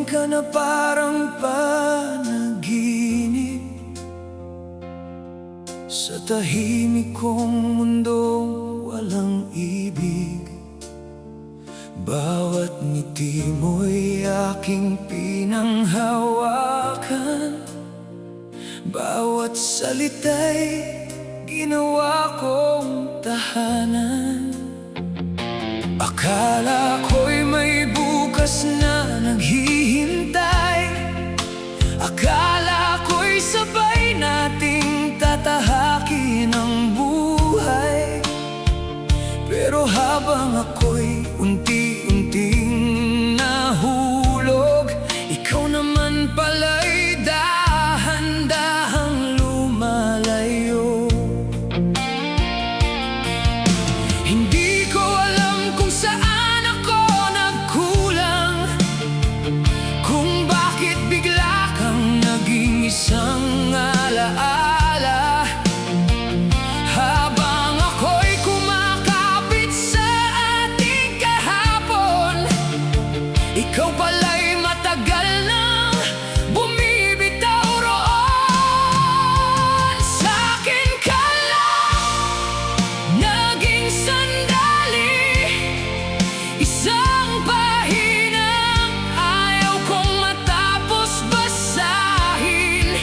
Dumating ka na parang panaginip sa tahimik kong mundong walang ibig. Bawat ngiti mo'y aking pinanghawakan, bawat salita'y ginawa kong tahanan. Akala ko'y may bukas na naghihintay, akala ko'y sabay nating tatahakin ang buhay. Pero habang ako'y unti-unting nahulog, ikaw naman pala'y dahan-dahang lumalayo. Hindi ko alam kung saan ako nagkulang, kung bakit bigla kang naging isang alaala. Habang ako'y kumakapit sa ating kahapon, ikaw pala'y matagal nang bumibitaw roon. Sa'kin ka lang naging sandali, isang pahinang ayaw kong matapos basahin.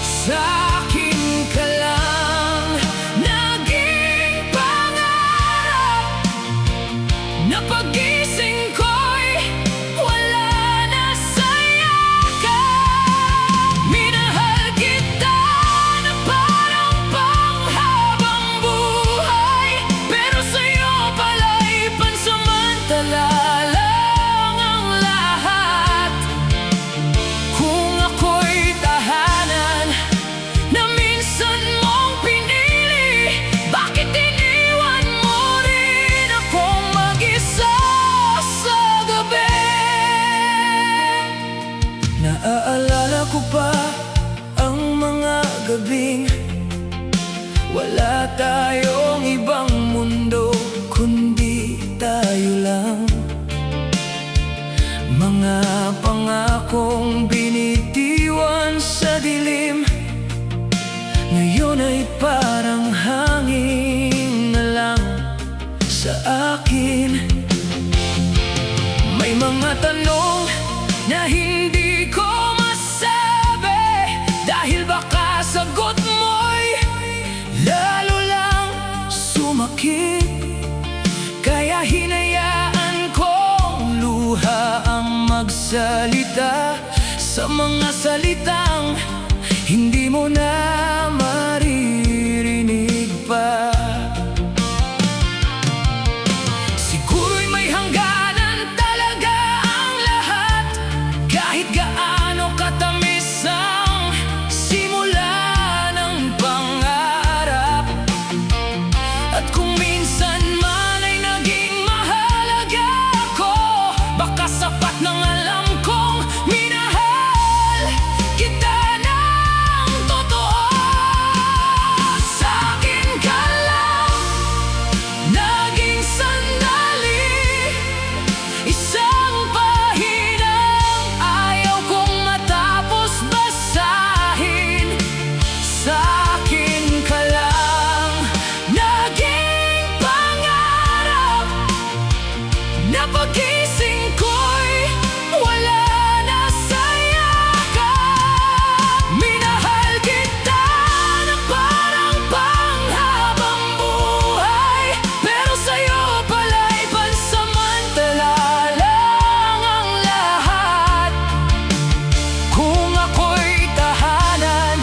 Sa'kin ka lang naging pangarap, na pagising ko'y wala na saya ka. Minahal kita na parang panghabang buhay, pero sa'yo pala'y pansamantala lang ang lahat. Kung ako'y tahanan na minsan mong pinili, bakit iniwan mo rin akong mag-isa sa gabi? Naaalala ko pa ang mga gabing wala tayong ibang mundo kundi tayo lang. Mga pangakong binitiwan sa dilim, ngayon ay parang hangin na lang sa akin. May mga tanong na hindi ko masabi, dahil baka sagot mo'y lalo lang sumakit. Kaya hinayaan kong luha ang magsalita, sa mga salitang hindi mo na maririnig pa. Siguro'y may hangganan talaga ang lahat, kahit gaano katamis ang simula ng pangarap. At kung minsan man ay naging mahalaga ako, baka sapat nang alam kong minahal kita ng totoo. Sa'kin ka lang naging sandali, isang pahinang ayaw kong matapos basahin. Sa'kin ka lang naging pangarap, na pagising ko'y wala na saya ka. Minahal kita na parang panghabang buhay, pero sa'yo pala'y pansamantala lang ang lahat. Kung ako'y tahanan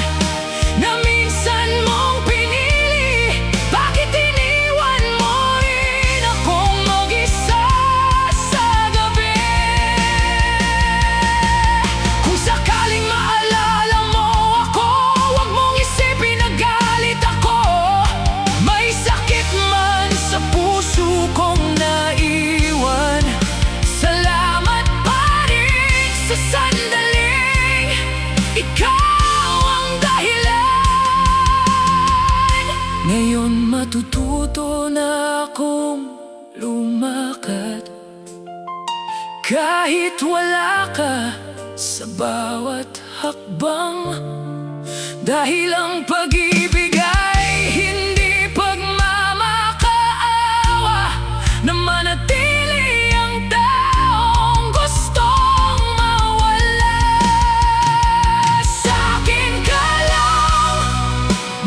na minsan mong pinili, bakit iniwan mo rin akong mag-isa sa gabi? Kung sakaling maalala mo ako, huwag mong isipin na galit ako. May sakit man sa puso kong naiwan, salamat pa rin sa sandaling ikaw ang dahilan. Ngayon matututo na akong lumakad, kahit wala ka bawat hakbang. Dahil ang pag-ibig ay hindi pagmamakaawa, na manatili ang taong gustong mawala. Sa'kin ka lang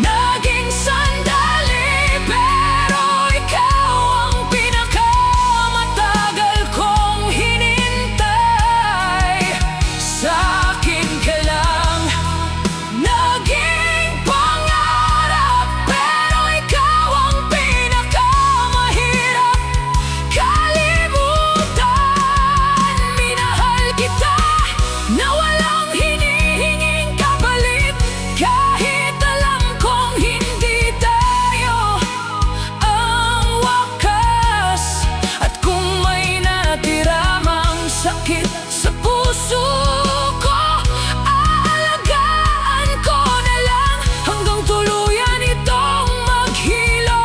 naging sandali, pero ikaw ang pinakamatagal kong hinintay. Sa'kin ka lang naging pangarap, pero ikaw ang pinakamahirap kalimutan. Minahal kita na walang hinihinging kapalit, kahit alam kong hindi tayo ang wakas. At kung may natira mang sakit sa puso ko, aalagaan ko na lang hanggang tuluyan itong maghilom.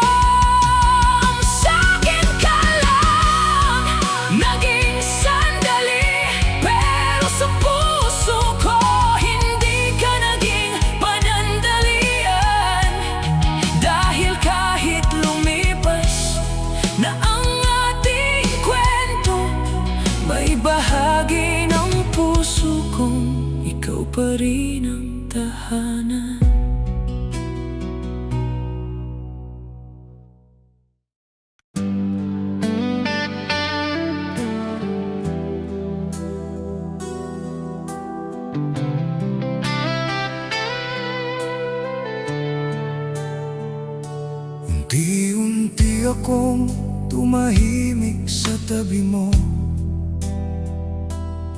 Sa'kin ka lang naging sandali, pero sa puso ko hindi ka naging panandalian. Dahil kahit lumipas na ang ating kwento, may bahagi ng puso kong ikaw pa rin ang tahanan. Unti-unti akong tumahimik sa tabi mo,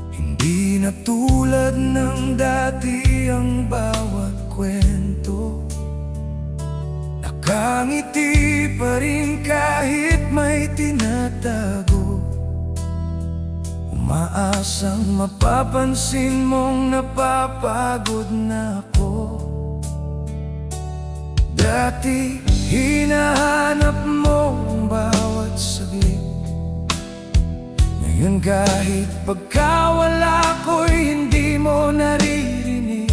hindi na tulad ng dati ang bawat kwento. Nakangiti pa rin kahit may tinatago, umaasang mapapansin mong napapagod na ako. Dati hinahanap mo ang bawat saglit, ngayon kahit pagkawala ko'y hindi mo naririnig.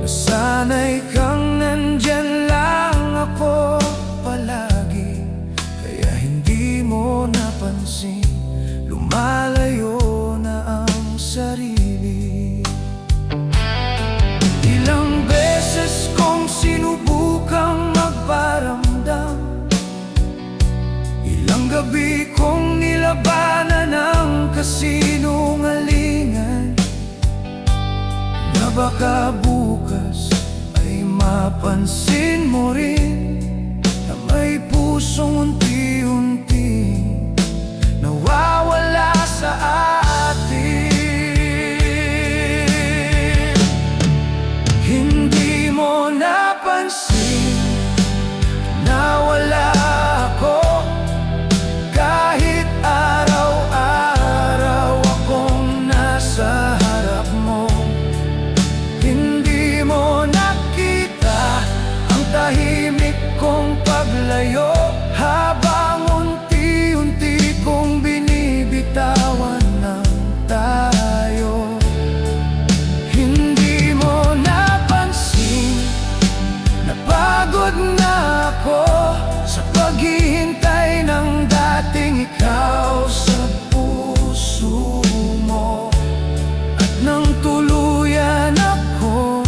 Nasanay kang nandyan lang ako palagi, kaya hindi mo napansin lumalayo na ang sarili. Ilang beses kong sinubukang magparamdam, ilang gabi kong nilabanan ang kasinungalingan, na baka bukas ay mapansin mo rin na may pusong unti-unti nawawala sa atin. Hindi mo napansin na wala ako, kahit araw-araw akong nasa harap mo. Hindi mo nakita ang tahimik kong paglayo, habang unti-unti kong binibitawan ng tayo. Hindi mo napansin na pagod na ako sa paghihintay ng dating ikaw sa puso mo. At nang tuluyan akong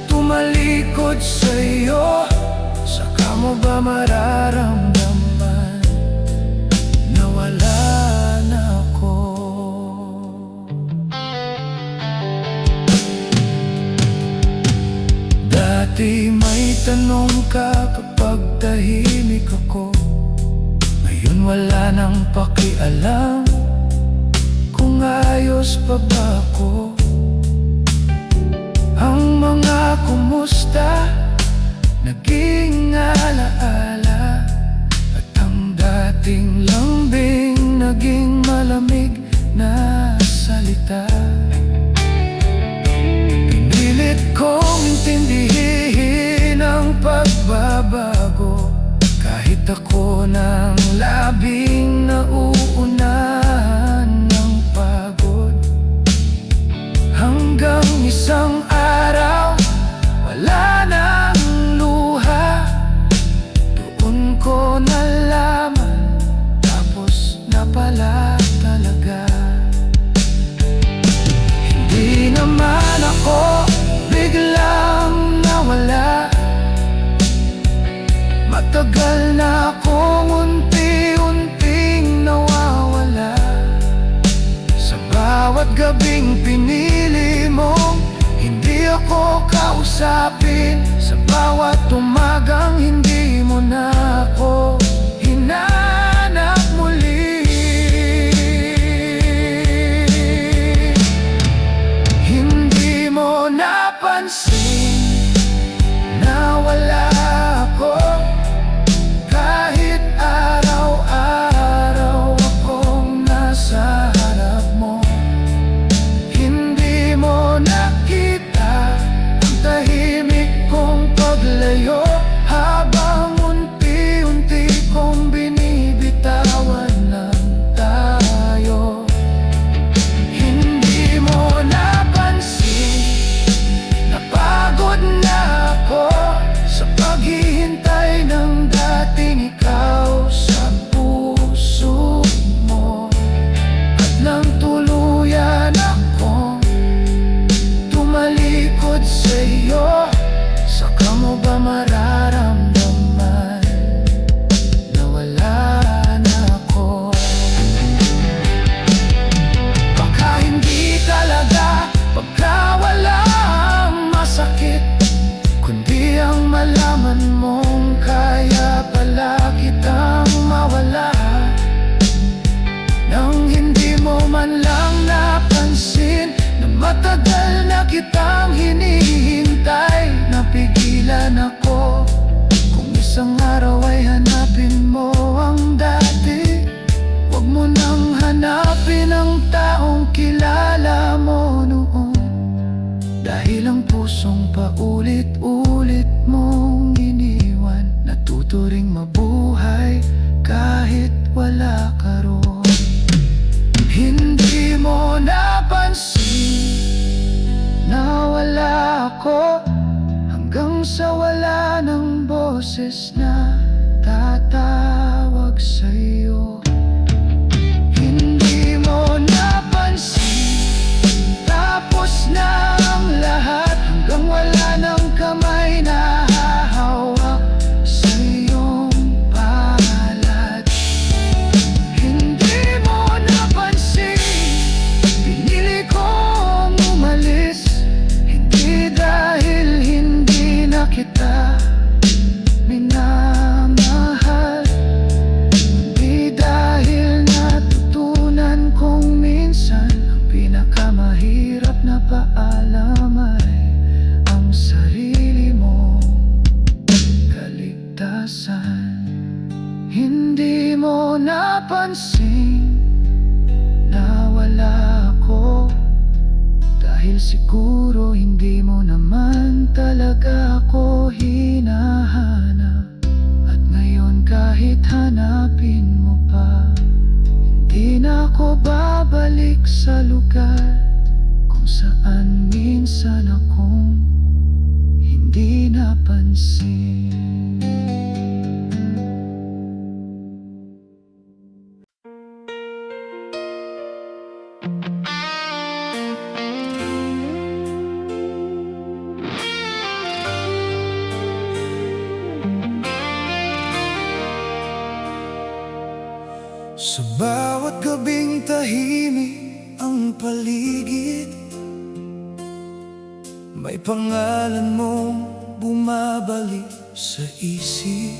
tumalikod sa'yo, saka mo ba mararamdaman na wala na ako? Dati may tanong ka kapag tahimik ako, ngayon wala nang pakialam kung ayos pa ba ako. Ang mga kumusta naging alaala, at ang dating lambing naging malamig na salita. Pinilit kong intindihin ang pagbabago, kahit ako ng labing nauunahan ng pagod. biglang nawala. Matagal na akong unti-unting nawawala. Sa bawat gabing pinili mong hindi ako kausapin, sa bawat umagang hindi mo na ako hinanap muli. Hindi mo napansin na wala ako, kahit araw-araw akong nasa harap mo. Hindi mo nakita ang tahimik kong paglayo, habang unti-unti kong binibitawan ng tayo. Hindi mo napansin, napagod na ako sa paghihintay ng dating ikaw sa puso mo. At nang tuluyan akong tumalikod sa iyo, saka mo ba mararamdaman na wala na ako? Baka hindi talaga pagkawala ang masakit, kundi ang malaman mong kaya pala kitang mawala. Nang hindi mo man lang napansin na matagal na kitang hinihintay, napigilan ako. Kung isang araw ay hanapin mo ang dati, huwag mo nang hanapin ang taong kilala mo noon. Dahil ang pusong paulit-ulit mong iniwan, natuto ring mabuhay kahit wala ka roon. Hindi mo napansin na wala ako, hanggang sa wala ng boses na tatawag sa'yo. Hindi mo napansin, tapos na ang lahat, hanggang wala ng kamay na hahawak sa iyong palad. Hindi mo napansin, pinili kong umalis, hindi dahil hindi na kita minamahal, hindi dahil natutunan kong minsan ang pinakamahirap na paalam ay ang sarili mo kaligtasan. Hindi mo napansin na wala ako, dahil siguro hindi mo naman talaga ako hinahanap. At ngayon kahit hanapin mo pa, hindi na ako babalik sa lugar kung saan minsan akong hindi napansin. Sa bawat gabing tahimik ang paligid, may pangalan mong bumabalik sa isip.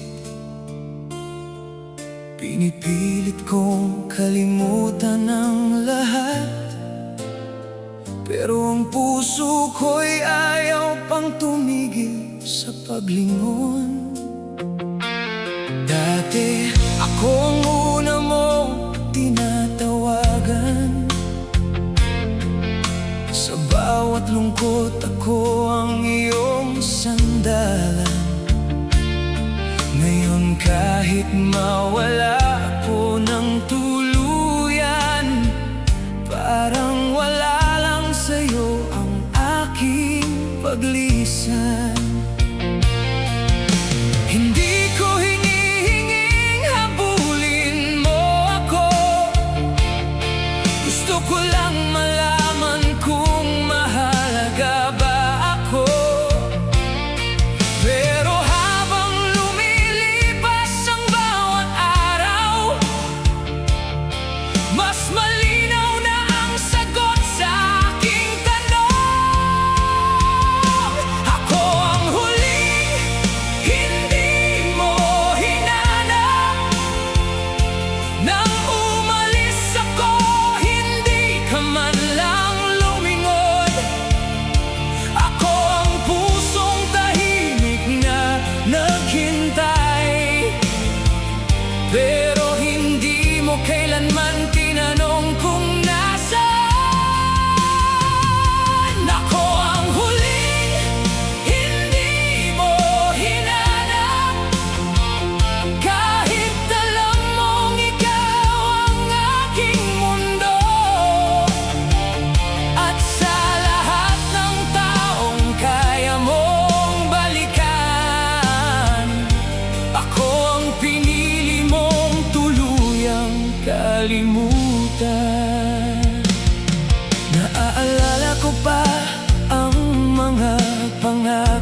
Pinipilit kong kalimutan ang lahat, pero ang puso ko'y ayaw pang tumigil sa paglingon. Dati ako ang una mong tinatawagan, sa bawat lungkot ako ang iyong sandalan. Ngayon kahit mawala ako ng tuluyan, parang wala lang sa'yo ang aking paglisan. Hindi ko hinihinging habulin mo ako, gusto ko lang malaman kung mahalaga ba ako.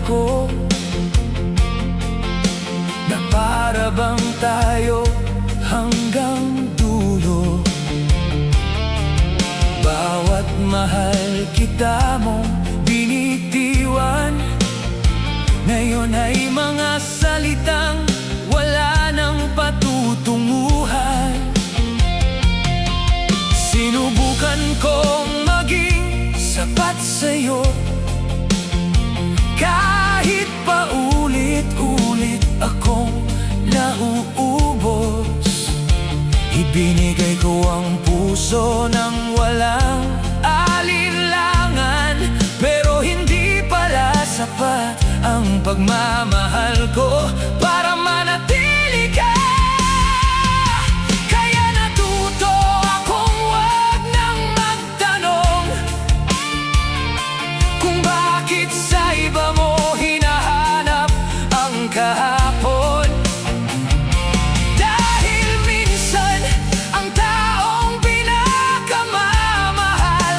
ko na para bang tayo hanggang dulo. Bawat mahal kita mong binitiwan, ngayon ay mga salitang wala nang patutunguhan. Sinubukan kong maging sapat sa'yo, kahit paulit-ulit akong nauubos. Ibinigay ko ang puso ng walang alinlangan, pero hindi pala sapat ang pagmamahal ko para manatili ka. Kaya natuto akong wag nang magtanong kung bakit sa iba mo hinahanap ang kahapon. Dahil minsan ang taong pinakamamahal,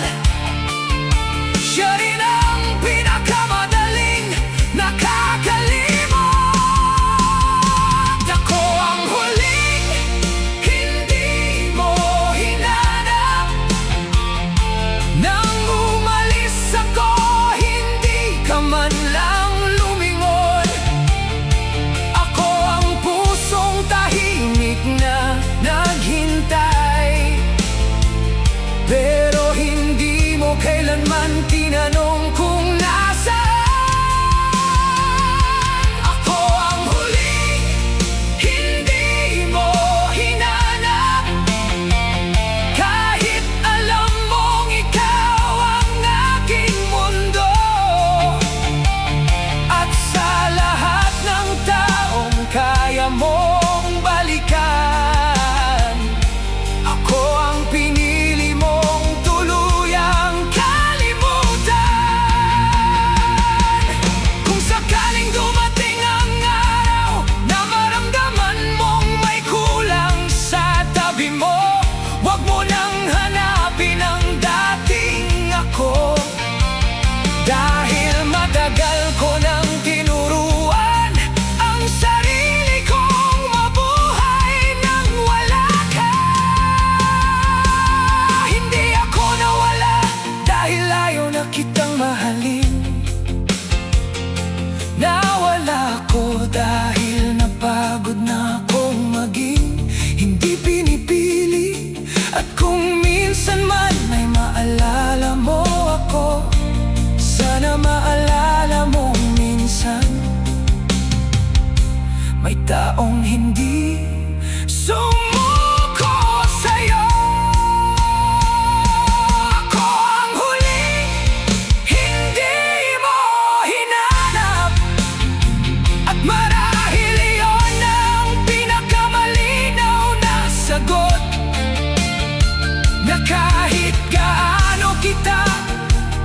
siya rin ang pinakamadaling nakakalimot. Ako ang huling hindi mo hinanap. Nang umalis ako, hindi ka man lang lumingon. Ako ang pusong tahimik na naghintay, pero hindi mo kailanman tinanong kung nasaan. Ako ang huling hindi mo hinanap, kahit alam mong ikaw ang aking mundo. At sa lahat ng taong kaya mong balikan, ako ang pinili mong tuluyang kalimutan. Kung sakaling dumating ang araw na maramdaman mong may kulang sa tabi mo, wag mo nang hanapin ang dating ako. Dahil matagal ko nang tinuruan ang sarili kong mabuhay nang wala ka. Hindi ako nawala dahil ayaw na kitang mahalin. Nawala ako dahil napagod na akong maging hindi pinipili. At kung minsan man ay maalala mo ako, sana maalala mong minsan may taong hindi sumuko sa'yo. Ako ang huling hindi mo hinanap, at marahil iyon ang pinakamalinaw na sagot, na kahit gaano kita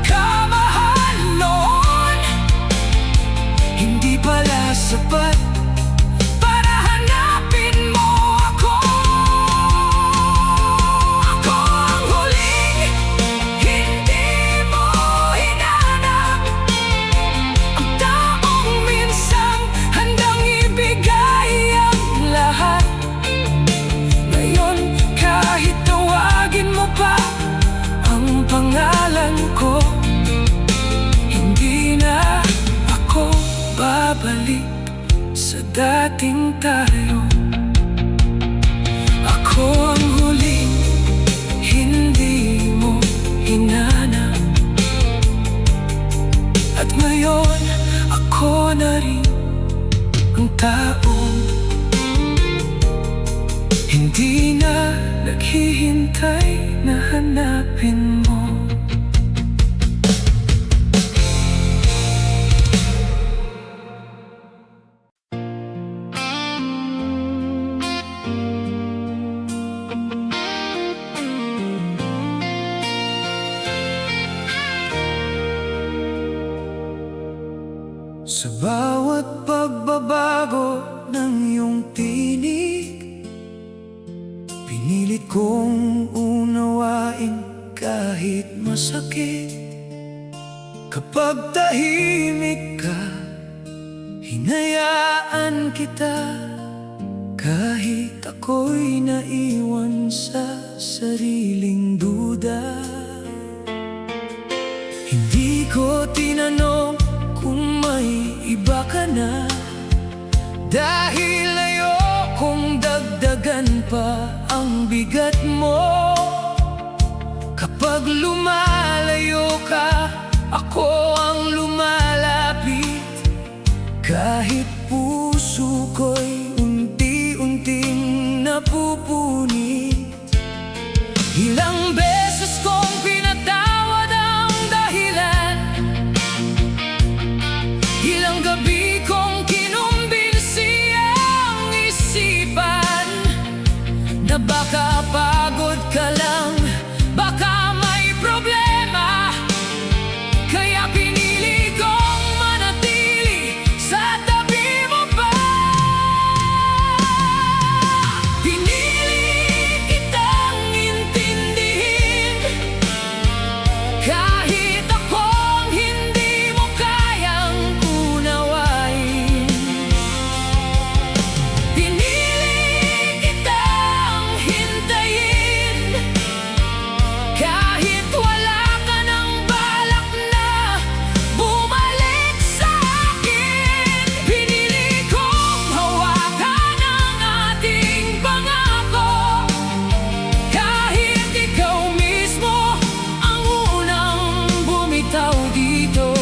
kamahal noon, hindi pala sapat para hanapin mo ako. Ako ang huling hindi mo hinanap, ang taong minsang handang ibigay ang lahat. Ngayon kahit tawagin mo pa ang pangalan ko, hindi na ako babalik sa dating tayo. Ako ang huling hindi mo hinanap, at ngayon ako na rin ang taong hindi na naghihintay na hanapin mo. Sa bawat pagbabago ng iyong tinig, pinilit kong unawain kahit masakit. Kapag tahimik ka, Hinayaan kita kahit ako'y naiwan sa sariling duda. Hindi ko tinanong kung may iba ka na, dahil ayokong dagdagan pa ang bigat mo. Kapag lumalayo ka, ako ang lumalapit. Kahit puso ko'y unti-unting napupunit. Ilang beses kong pinatawad ang dahilan, ilang gabi kong kinumbinsi ang isipan, na baka pagod ka lang, baka may problema. Kaya pinili kong manatili sa tabi mo pa. Pinili kitang intindihin, kahit akong hindi mo kayang unawain. Pinili kitang hintayin, kahit wala ka ng balak na bumalik sa akin. Pinili kong hawakan ang ating pangako, kahit ikaw mismo ang unang bumitaw dito.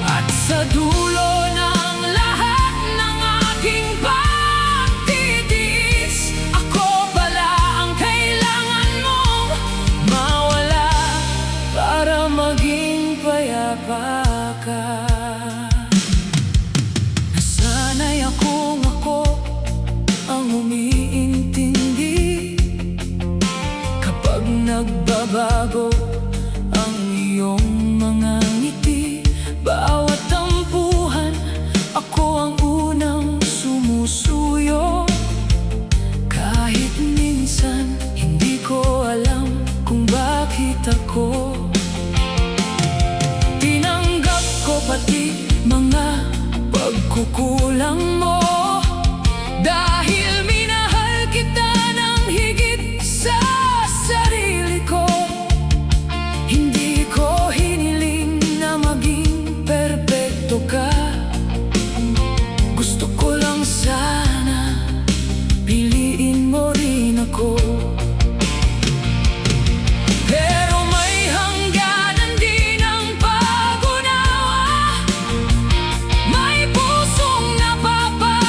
At sa dulo ng lahat ng aking pagtitiis, ako pala ang kailangan mong mawala para maging payapa ka. Nasanay akong ako ang umiintindi kapag nagbabago ang iyong mga ngiti. Bawat tampuhan, ako ang unang sumusuyo. Kahit minsan, hindi ko alam kung bakit ako. Tinanggap ko pati mga pagkukulang mo, dahil minahal kita ng higit sa sarili ko. Hindi ko hiniling na maging perpekto ka. Gusto ko lang sana piliin mo rin ako. Pero may hangganan din ang pag-unawa. May pusong napapagod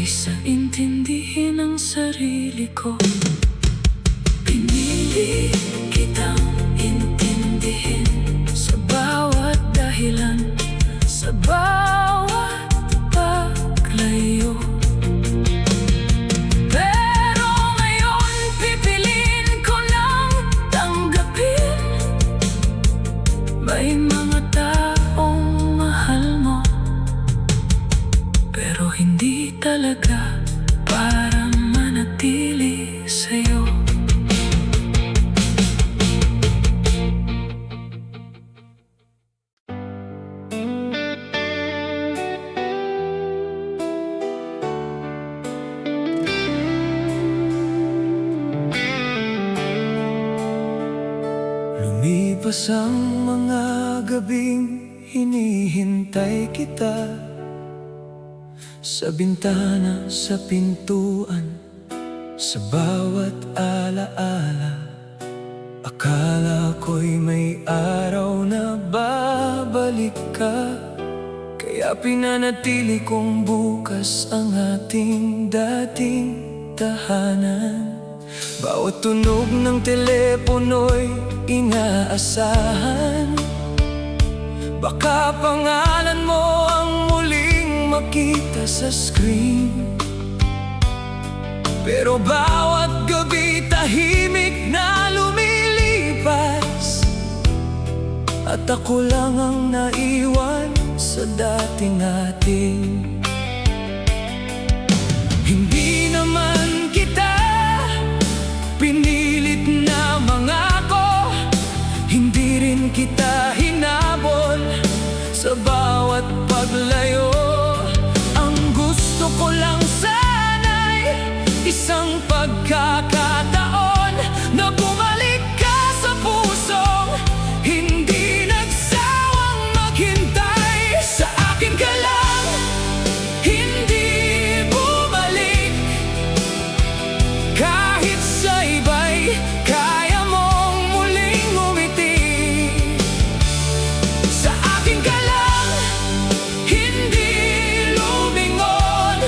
kaysa intindihin ang sarili ko. Pinili kitang intindihin sa bawat dahilan, sa bawat paglayo. Pero ngayon pipiliin ko nang tanggapin, may mga taong mahal mo, pero hindi talaga para manatili sa'yo. Lumipas ang mga gabing hinihintay kita sa bintana, sa pintuan, sa bawat alaala. Akala ko'y may araw na babalik ka, kaya pinanatili kong bukas ang ating dating tahanan. Bawat tunog ng telepono'y inaasahan, baka pangalan mo ang muling makita sa screen. Pero bawat gabi tahimik na lumilipas, at ako lang ang naiwan sa dating atin. Hindi naman kita pinilit na mangako, hindi rin kita hinabol sa bawat paglayo. Ang gusto ko lang sana'y isang pagkakataon na bumalik ka sa pusong hindi nagsawang maghintay. Sa akin ka lang, hindi bumalik, kahit sa iba'y kaya mong muling umiti. Sa akin ka lang, hindi lumingon,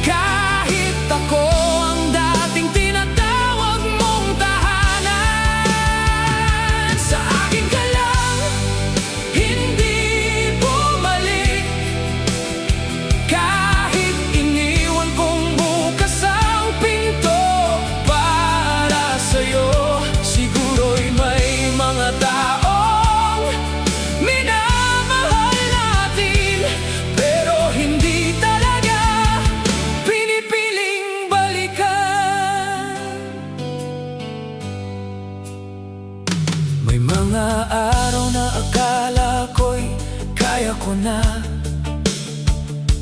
kahit ako ang dating tinatawag mong tahanan. Sa akin ka lang, hindi bumalik, kahit iniwan kong bukas ang pinto para sa'yo. Siguro'y may mga taong minamahal natin, pero hindi talaga pinipiling balikan. May mga araw na akala ko'y kaya ko na,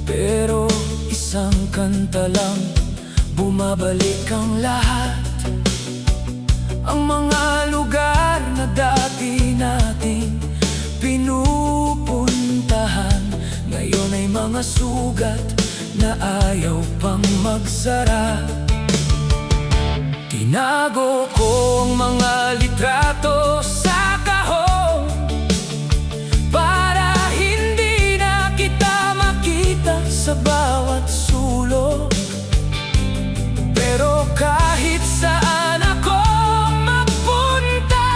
pero isang kanta lang bumabalik ang lahat. Ang mga lugar na dati nating pinupuntahan, ngayon ay mga sugat na ayaw pang magsara. Tinago ko ang mga litrato sa kahon para hindi na kita makita sa bawat sulok. Pero kahit saan ako magpunta,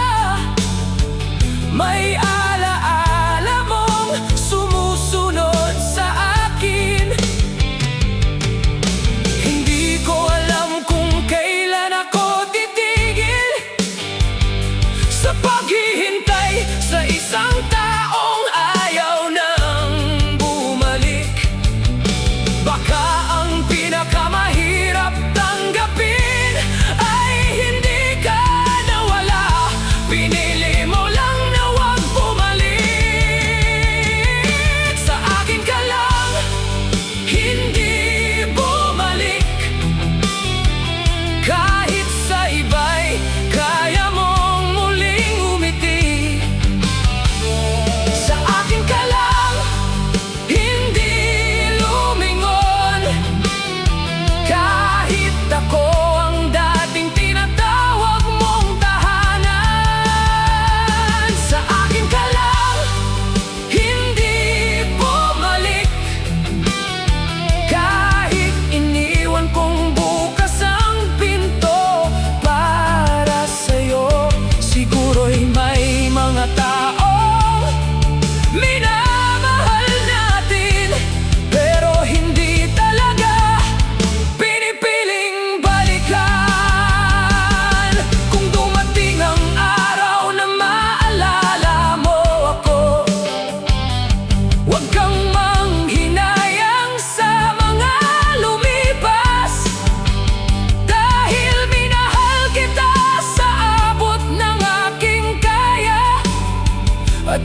may alaala mong sumusunod sa akin. Hindi ko alam kung kailan ako titigil sa paghihintay sa isang taong ayaw nang bumalik. Baka ang pinakamahirap tanggapin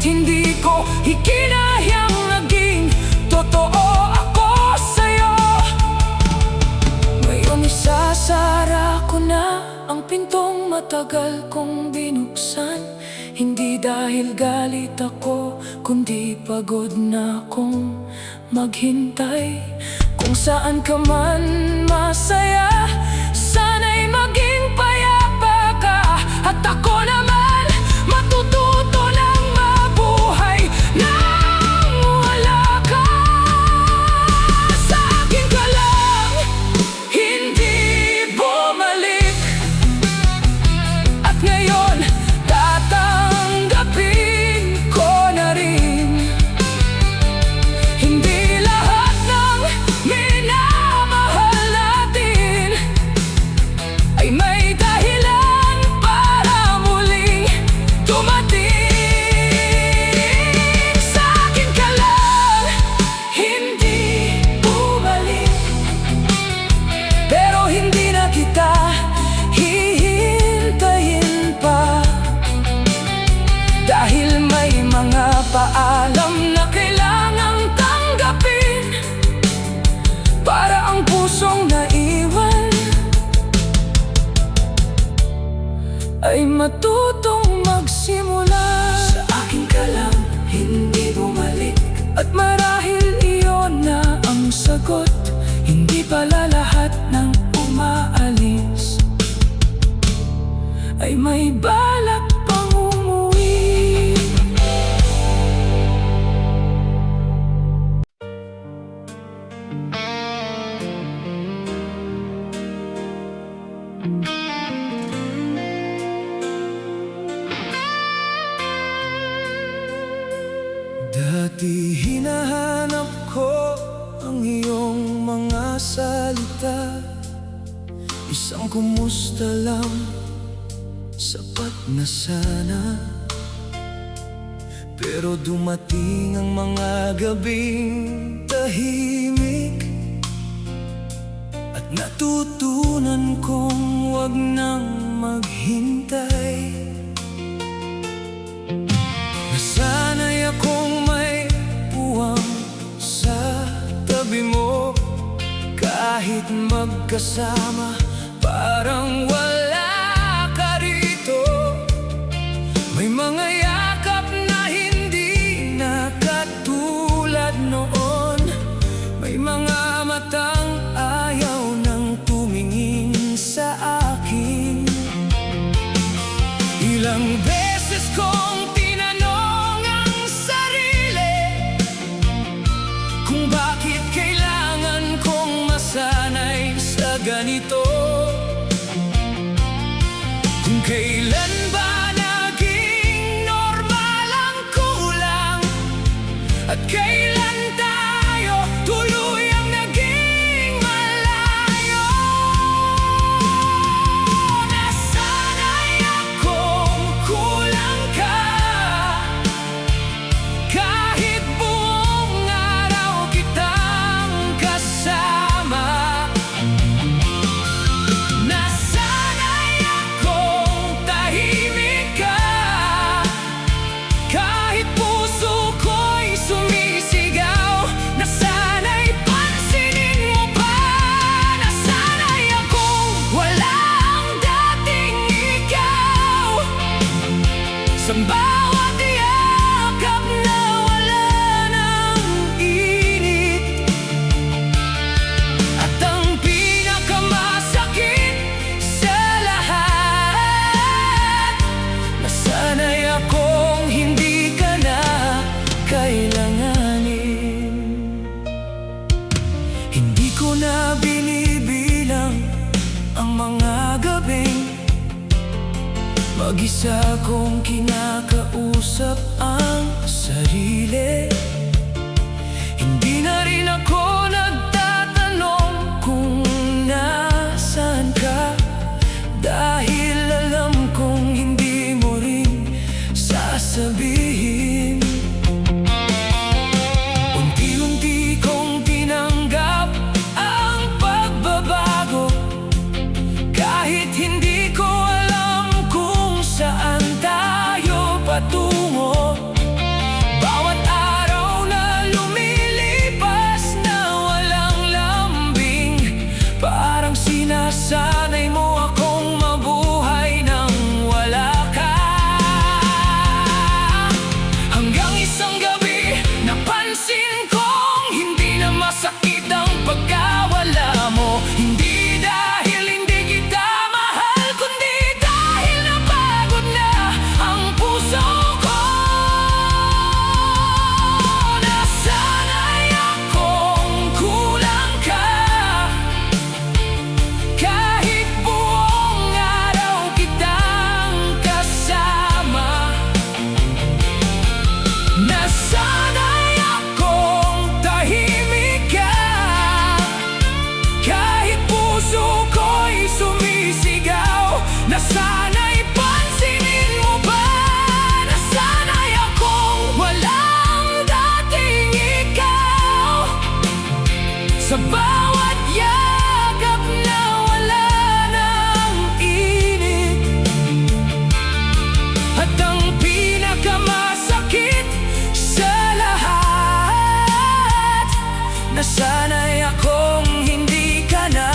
hindi ko ikinayang naging totoo ako sa'yo. Ngayon isasara ko na ang pintong matagal kong binuksan. Hindi dahil galit ako, kundi pagod na akong maghintay. Kung saan ka man masaya, sana'y maging payapa ka. At ako naman matututo ng mabuhay nang wala ka. Sa akin ka lang, hindi bumalik. At ngayon, tatanggapin ko na rin. Hindi lahat ng minamahal natin ay may dahilan para muling dumating. Sa akin ka lang, hindi bumalik. Pero hindi na kita hihintayin pa. Dahil may mga paalam na kailangang tanggapin para ang pusong naiwan ay matutong magsimula. Sa akin ka lang, hindi bumalik. At marahil iyon na ang sagot. Hindi pala lahat ng umaalis ay may balak pang umuwi. Dati hinahanap ko ang iyong mga salita. Isang kumusta lang, sapat na sana. Pero dumating ang mga gabing tahimik, at natutunan kong wag nang maghintay. Nasanay akong may puwang sa tabi mo. Kahit magkasama, parang wala ka rito. May mga yakap na hindi na katulad noon. May mga matang ayaw nang tumingin sa akin. Ilang beses kong tinanong ang sarili kung bakit kailangan kong masanay sa ganito. Kung kailan ba naging normal ang kulang, at kailan tayo tuluyang naging malayo. Nasanay akong kulang ka, kahit buong araw kitang kasama. Nasanay akong tahimik ka, kahit puso ko'y sumisigaw. Nasanay pansinin mo pa. Nasanay akong wala ang dating ikaw. Sa bawat yakap na wala ng init, at ang pinakamasakit sa lahat, nasanay akong hindi ka na kailanganin. Hindi ko na binibilang ang mga gabing mag-isa kong kinakausap ang sarili. Hindi na rin ako nagtatanong kung nasaan ka, dahil alam kong hindi mo rin sasabihin. Unti-unti kong tinanggap ang pagbabago, kahit hindi ko alam kung saan tayo patungo. yakap na wala ng init. At ang pinakamasakit sa lahat, nasanay akong hindi ka na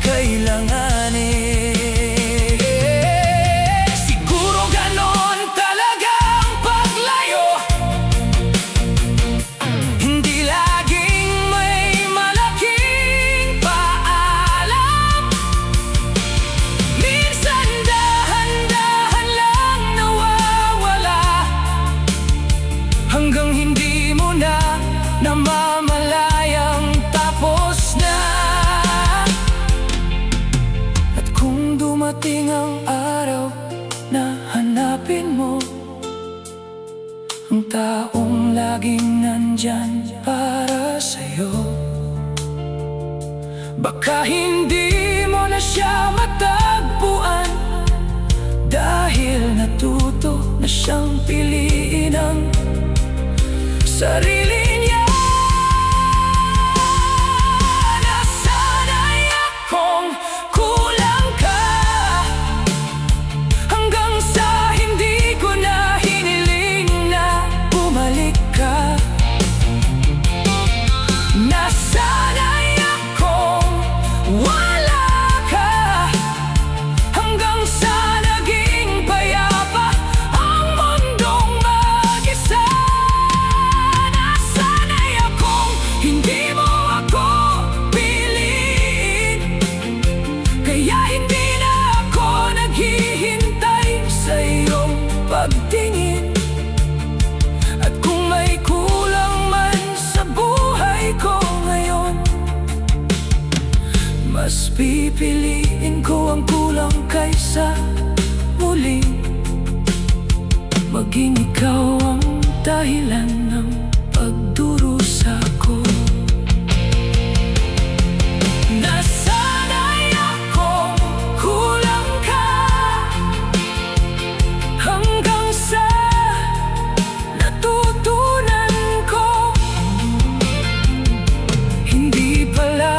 kailanganin. Siguro ganon talaga ang paglayo, hindi laging may malaking paalam. Minsan dahan-dahan lang nawawala, hanggang hindi mo na namamalayang tapos na. At kung dumating ang araw na hanapin mo ang taong laging nandyan para sa'yo, baka hindi mo na siya matagpuan, dahil natuto na siyang piliin ang sarili niya. Nasanay akong kulang ka, hanggang sa hindi ko na hiniling na bumalik ka. Nasanay akong wala ka, hanggang sa naging payapa ang mundong mag-isa. Nasanay akong hindi mo ako piliin, kaya hindi na ako naghihintay sa iyong pagtingin. At kung may kulang man sa buhay ko ngayon, mas pipiliin ko ang kulang kaysa muling maging ikaw ang dahilan ng pagdurusa ko. Nasanay akong kulang ka, hanggang sa natutunan ko hindi pala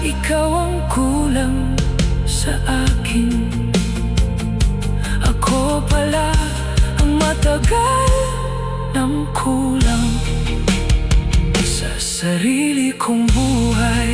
ikaw ang kulang sa akin. Ako pala ang matagal ng kulang sa sarili kong buhay.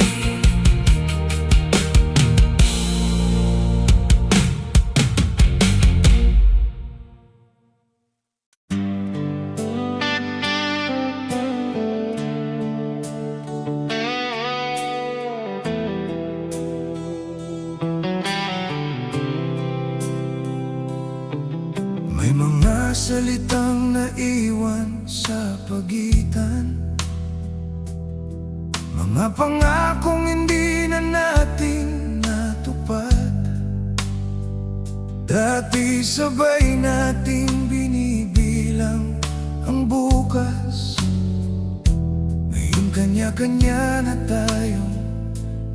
May mga salitang naiwan sa pagitan, mga pangakong hindi na natin natupad. Dati sabay nating binibilang ang bukas, ngayon kanya-kanya na tayong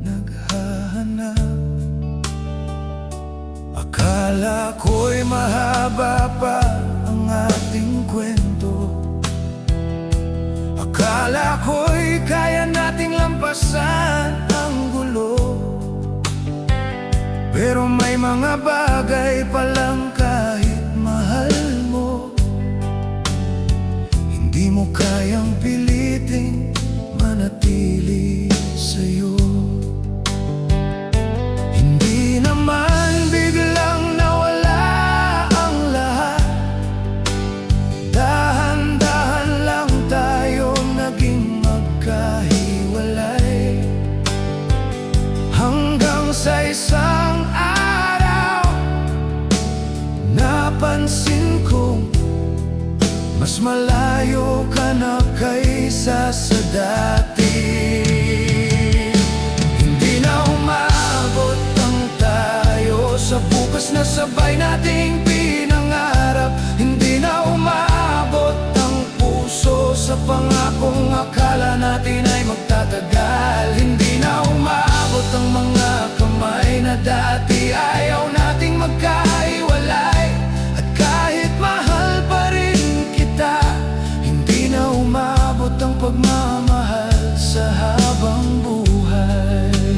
naghahanap. Akala ko'y mahaba pa ang ating kwento, akala ko'y kaya nating lampasan ang gulo. Pero may mga bagay palang kahit mahal mo, hindi mo kayang piliting manatili sa'yo. Hindi naman biglang nawala ang lahat, dahan-dahan lang tayo naging magkahiwalay, hanggang sa isang araw napansin kong mas malayo ka na kaysa sa dati. Hindi na umabot ang tayo sa bukas na sabay nating pinangarap. Hindi na umabot ang puso sa pangakong akala natin ay magtatagal. Hindi na umabot ang mga kamay na dati ayaw nating magkahiwalay. At kahit mahal pa rin kita, hindi na umabot ang pagmamahal sa habang buhay.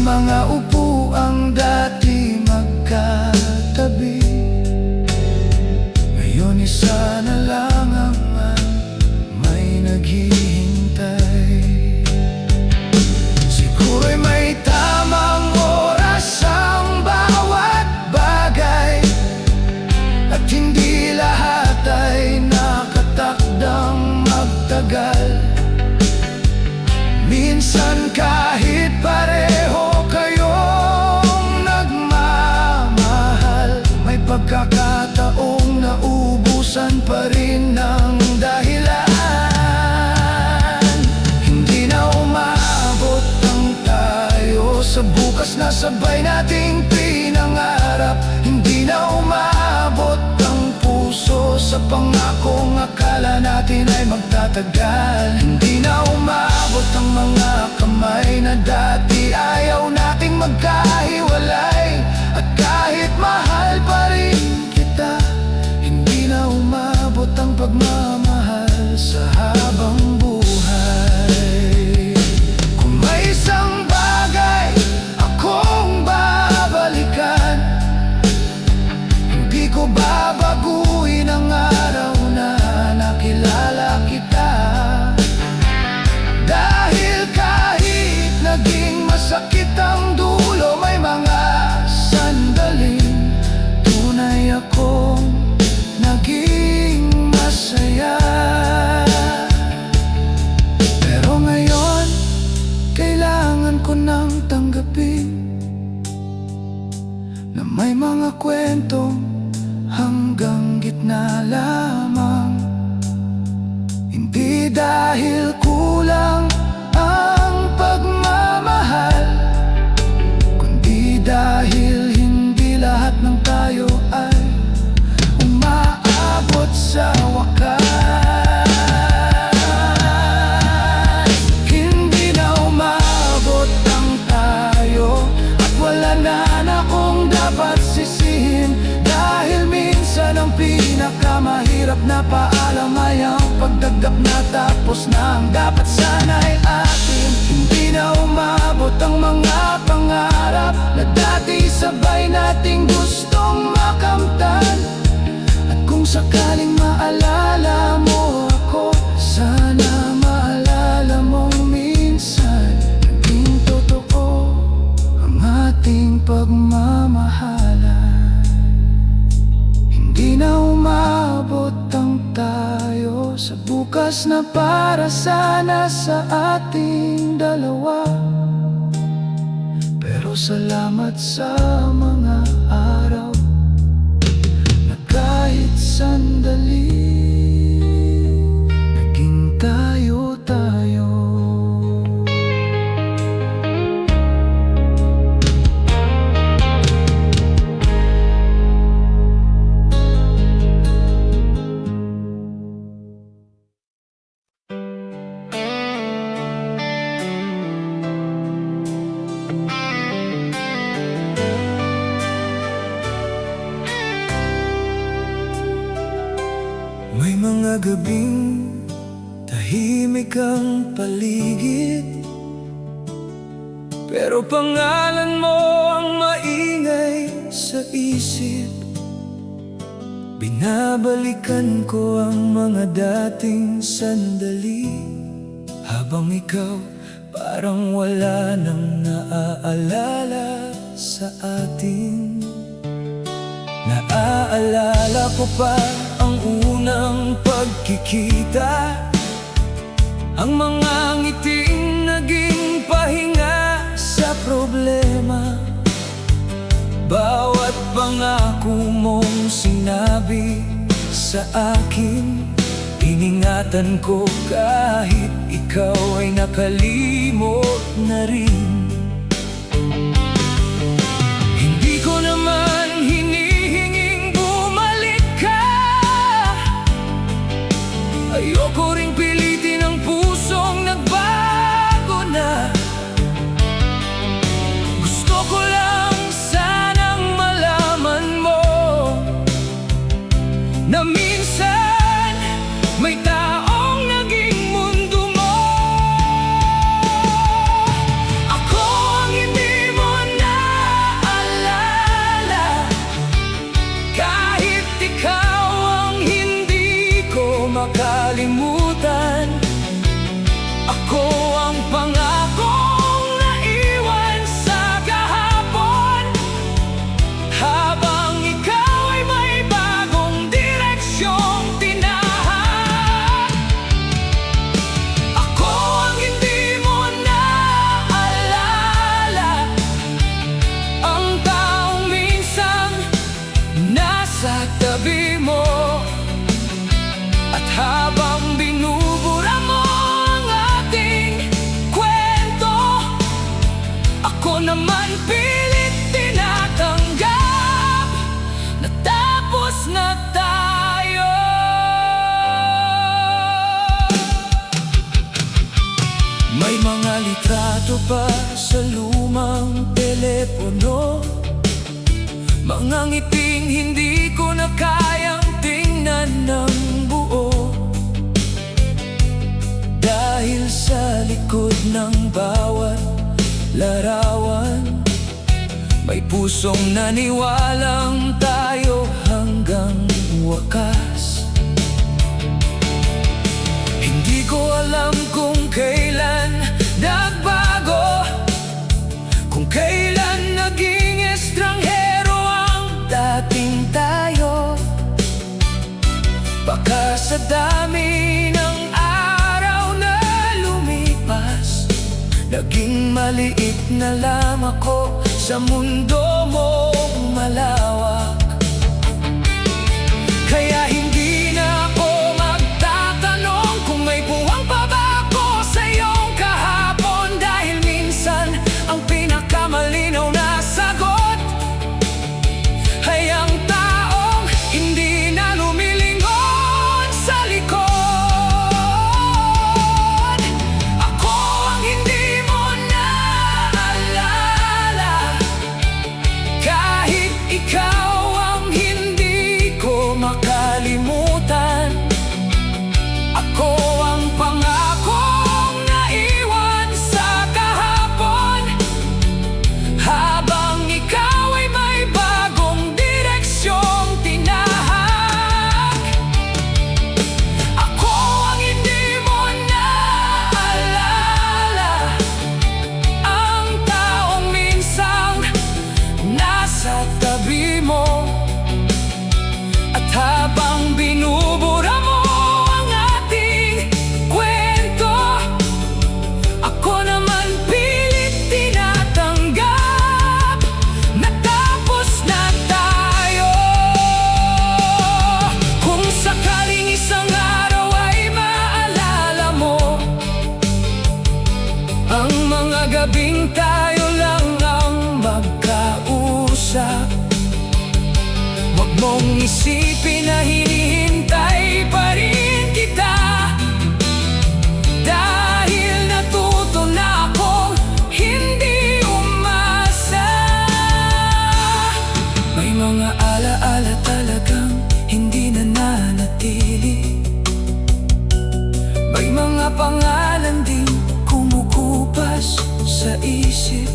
mga upuang dati magkatabi, ngayon isa na lang ang may naghihintay. Siguro'y may tamang oras ang bawat bagay, at hindi lahat ay nakatakdang magtagal. Minsan kahit pareho kayong nagmamahal, may pagkakataong naubusan pa rin ng dahilan. Hindi na umabot ang tayo sa bukas na sabay nating pinangarap. Hindi na umabot ang puso sa pangakong akala natin ay magtatagal. Hindi na umabot ang mga kamay na dati ayaw nating magkahiwalay. At kahit mahal pa rin kita, hindi na umabot ang pagmamahal sa habang buhay. Kung may isang bagay akong babalikan, hindi ko babaguhin ang araw na nakilala kita. Dahil kahit naging masakit ang dulo, may mga sandaling tunay akong naging masaya. Pero ngayon, kailangan ko nang tanggapin na may mga kwentong hanggang gitna lamang. Hindi dahil kulang ang pagmamahal, kundi dahil hindi lahat ng tayo ay umaabot sa wakas. Hindi na umabot ang tayo, at wala na akong dapat sisihin. Dahil minsan ang pinakamahirap na paalam ay ang pagdagdap na tapos na ang dapat sana'y atin. Hindi na umabot ang mga pangarap na dati sabay nating gustong makamtan. At kung sakaling maalala mo ako, sana maalala mong minsan naging totoo ang ating pagmamahalan. Hindi na umabot ang tayo sa bukas na para sana sa ating dalawa. Pero salamat sa mga araw na kahit sandali naging tayo-tayo. May mga gabing tahimik ang paligid, pero pangalan mo ang maingay sa isip. Binabalikan ko ang mga dating sandali, habang ikaw parang wala nang naaalala sa atin. Naaalala ko pa ang unang pagkikita, ang mga ngiting naging pahinga sa problema. Bawat pangako mong sinabi sa akin, iningatan ko kahit ikaw ay nakalimot na rin. Hindi ko naman hinihinging bumalik ka, ayoko ring pilitin ang pusong nagbago na. Gusto ko lang sanang malaman mo na minsan may taong naging mundo mo. Ako naman pilit tinatanggap na tapos na tayo. May mga litrato pa sa lumang telepono, mga ngiting hindi ko na kayang tingnan ng buo. Dahil sa likod ng bawat larawan, may pusong naniwalang tayo hanggang wakas. Hindi ko alam kung kailan nagbago, kung kailan naging estranghero ang dating tayo. Baka sa dami ng araw na lumipas, naging maliit na lang ako sa mundo mong malawak. Kaya hindi na ako magtatanong kung may buwang pa ba ako sa iyong kahapon, dahil minsan ang pinakamalinaw na sagot ay ang taong hindi na lumilingon sa likod. Ako ang hindi mo naalala, kahit ikaw ang hindi ko makalimutan. Ako ang pangakong naiwan sa kahapon, habang ikaw ay may bagong direksyong tinahak. Ako ang hindi mo naalala, ang taong minsang nasa tabi mo, at habang binubura mo ang ating kwento, ako naman pilit tinatanggap na tapos na tayo. Kung sakaling isang araw ay maalala mo ang mga gabing tayo lang ang magkausap, huwag mong isipin na hinihintay pa rin kita, dahil natuto na akong hindi umasa. May mga alaala talagang hindi na nanatili, may mga pangalan din kumukupas sa isip.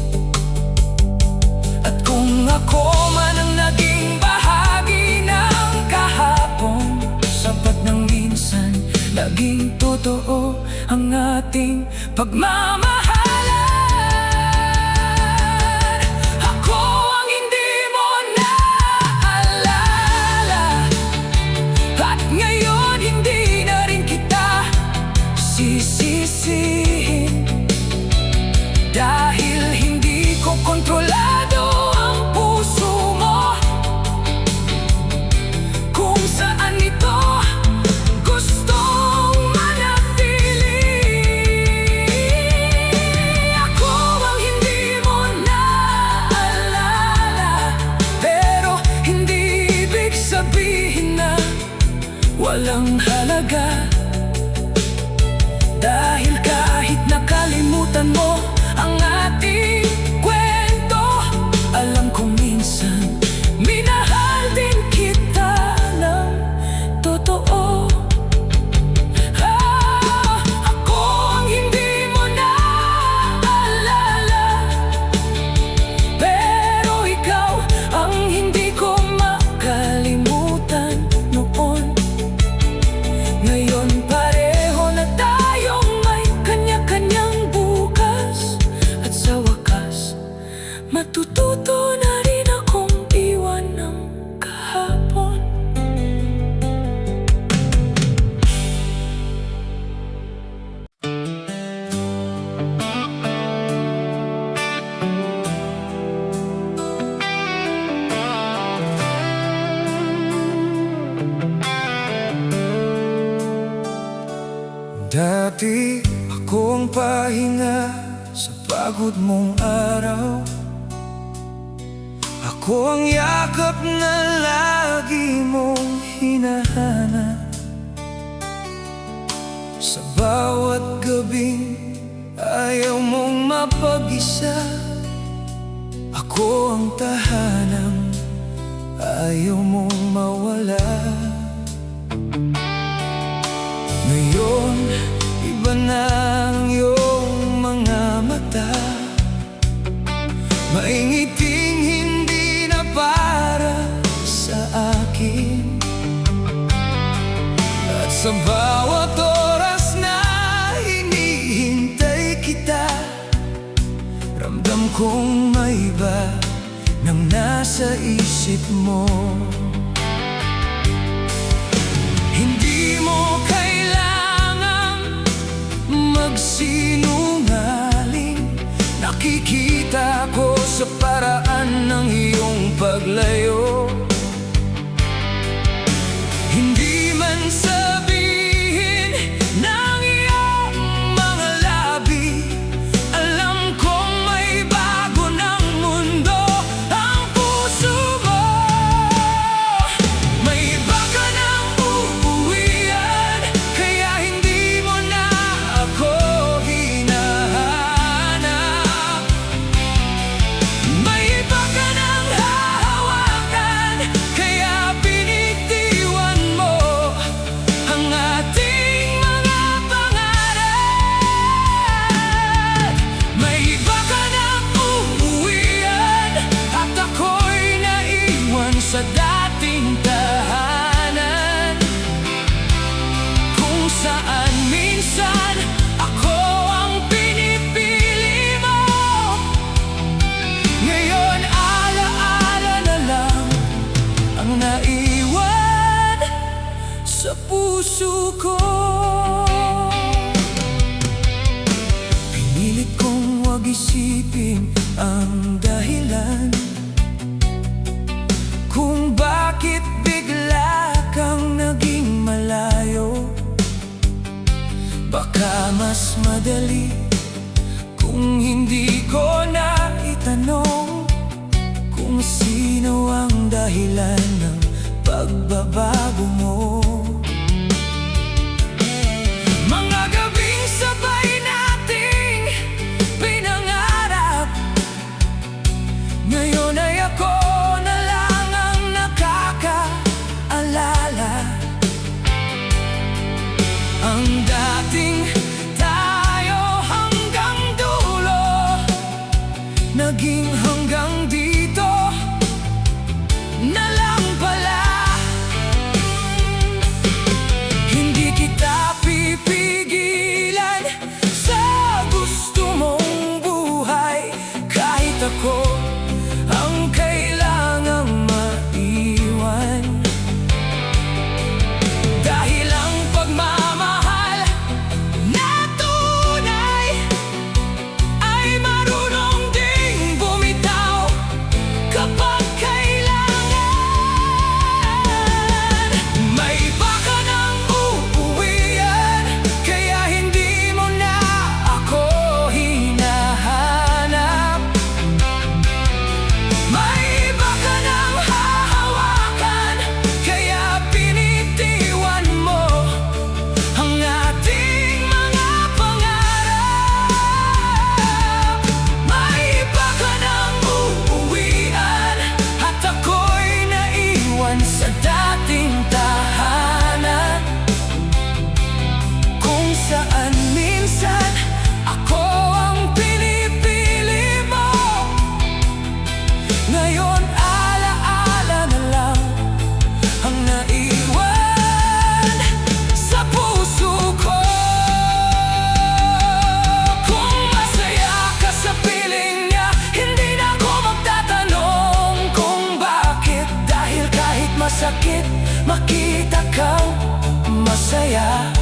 At kung ako man ang naging bahagi ng kahapon, sapat ng minsan naging totoo ang ating pagmamahalan. Ako ang hindi mo naalala, at ngayon hindi na rin kita sisisihin, dahil hindi ko kontrolado ang puso mo, kung saan ito gustong manatili. Ako ang hindi mo naalala, pero hindi ibig sabihin na walang halaga, dahil kahit nakalimutan mo ang ating kwento, alam kong minsan minahal din kita ng totoo. Ako ang hindi mo naalala, pero ikaw ang hindi ko makalimutan noon. Ngayon pareho na tayong may kanya-kanyang bukas, at sa wakas matututo na rin akong iwan ng kahapon. Dati akong pahinga sa pagod mong araw. Ako ang yakap na lagi mong hinahanap. Sa bawat gabi ayaw mong mapag-isa. Ako ang tahanang ayaw mong mawala. Ngayon, iba na ang iyong mga mata. Maingiting hindi na para sa akin. At sa bawat oras na hinihintay kita, ramdam kong may iba nang nasa isip mo. Hindi mo kailangang magsinungaling. Nakikita ko sa paraan ng iyong paglayo. Hindi man sabihin ng iyong mga labi, alam kong may bago ng mundo ang puso mo. May iba ka nang uuwian, kaya hindi mo na ako hinahanap. May iba ka nang hahawakan, kaya binitiwan mo ang ating mga pangarap. May iba ka nang uuwian, at ako'y naiwan sa dating tahanan, kung saan minsan ako ang pinipili mo. Ngayon alaala na lang ang naiwan sa puso ko. Pinilit kong huwag isipin ang dahilan kung bakit bigla kang naging malayo. Baka mas madali kung hindi ko na itanong kung sino ang dahilan ng pagbabago mo. Mga gabing sabay nating pinangarap, ngayon ay ako na lang ang nakakaalala. Ang dating tayo hanggang dulo, naging hanggang dito na lang pala. Hindi kita pipigilan sa gusto mong buhay, kahit ako ang kailangang maiwan. Dahil ang pagmamahal na tunay ay marunong ding bumitaw kapag kailangan. May iba ka nang uuwian, kaya hindi mo na ako hinahanap. May iba ka nang hahawakan, kaya pinitiwan mo ang ating mga pangarap. May iba ka nang uuwian, at ako'y naiwan sa dating tahanan, kung saan minsan ako ang pinipili mo. Ngayon alaala na lang ang naiwan sa puso ko. Kung masaya ka sa piling niya, hindi na ako magtatanong kung bakit. Dahil kahit masakit, makita kang masaya,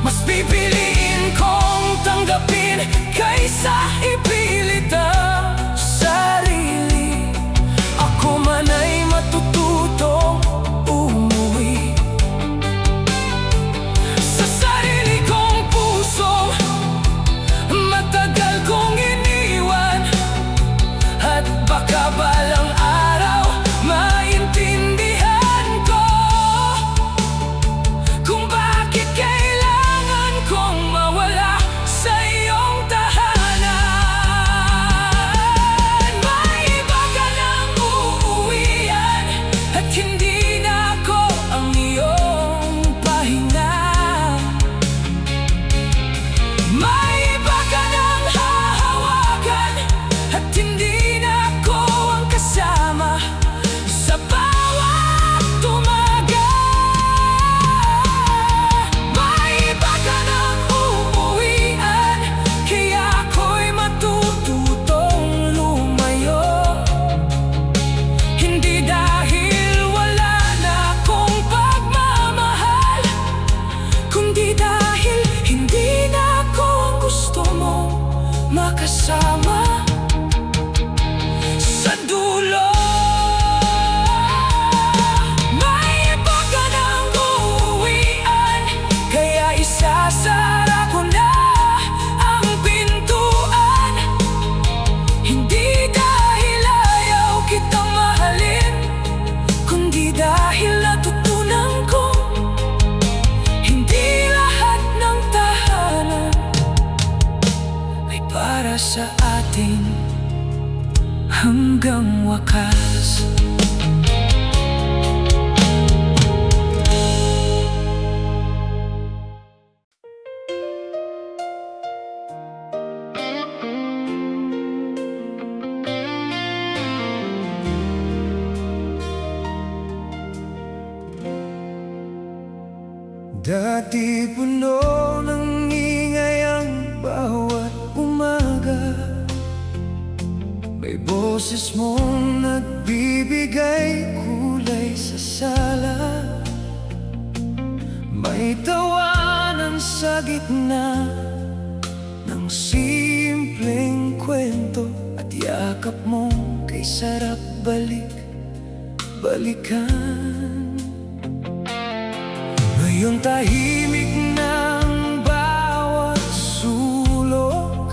mas pipiliin kong tanggapin kaysa ipilit ang sarili. Ako man ay matututong umuwi sa sarili kong puso. Matagal kasama sa dulo. May iba ka nang uuwian, kaya isasara ko na ang pintuan. Hindi dahil ayaw kitang mahalin, kundi dahil natutunan ko hindi lahat ng tahanan ay para sa atin hanggang wakas. Dati puno ng ingay ang bawat umaga. May boses mong nagbibigay kulay sa sala. May tawanan sa gitna ng simpleng kwento, at yakap mo kay sarap balikan. Ngayong tahimik ng bawat sulok,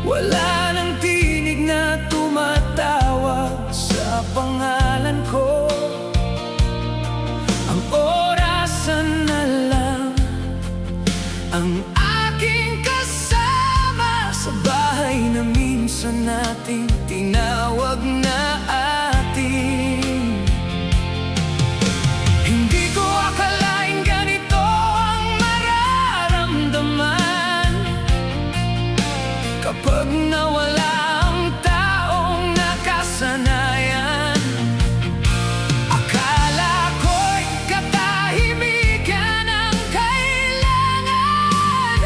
wala nang tinig na tumatawag sa pangalan ko. Ang orasan na lang ang aking kasama sa bahay na minsan nating tinawag na atin. Hindi ko akalain ganito ang mararamdaman kapag nawala ang taong nakasanayan. Akala ko'y katahimikan ang kailangan,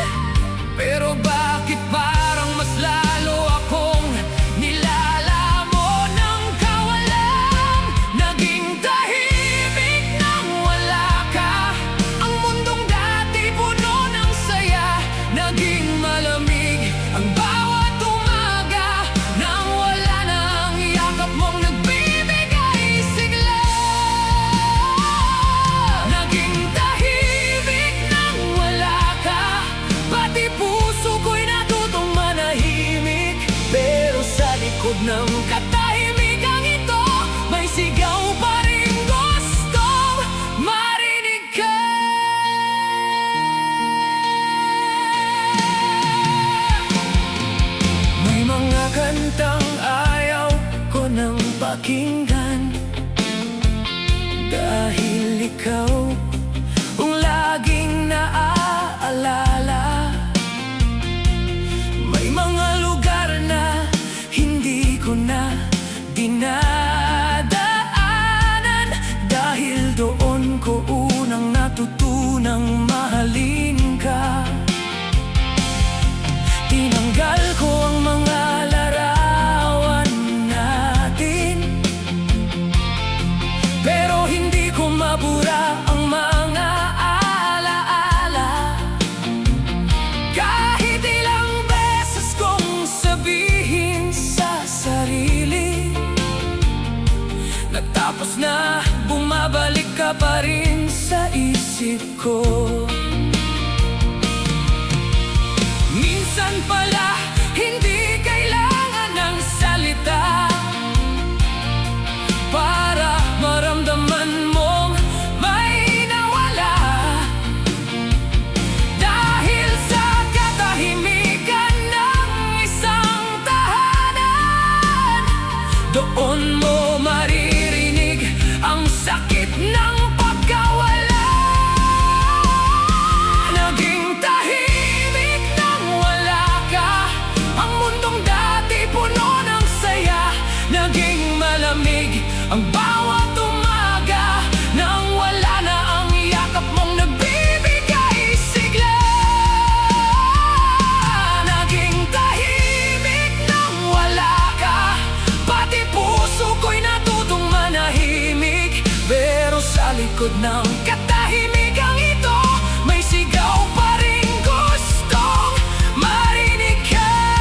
pero bakit parang mas lalo akong nilalamon ng kawalan? Naging tahimik nang wala ka. Ang mundong dati puno ng saya, naging malamig ang bawat umaga nang wala na ang yakap mong nagbibigay sigla. Naging tahimik nang wala ka, pati puso ko'y natutong manahimik. Pero sa likod ng katahimikang ito, may sigaw pa rin gustong marinig ka. May mga kantang ayaw ko nang pakinggan, dahil ikaw ang laging naaalala. May mga lugar na hindi ko na dinadaanan, dahil doon ko unang natutunang mahalin ka. Tinanggal ko ang mga larawan natin, pero hindi ko mabura ang mga alaala. Kahit ilang beses kong sabihin sa sarili, natapos na, bumabalik ka pa rin sa isip ko. Minsan pala hindi kailangan ng salita para maramdaman mong may nawala, dahil sa katahimikan ng isang tahanan, doon mo maririnig ang sakit ng pagkawala. Naging tahimik nang wala ka. Ang mundong dati puno ng saya, naging malamig ang bawat umaga nang wala na ang yakap mong nagbibigay sigla. Naging tahimik nang wala ka, pati puso ko'y natutong manahimik. Pero sa likod ng katahimikang ito, may sigaw pa rin gustong marinig ka.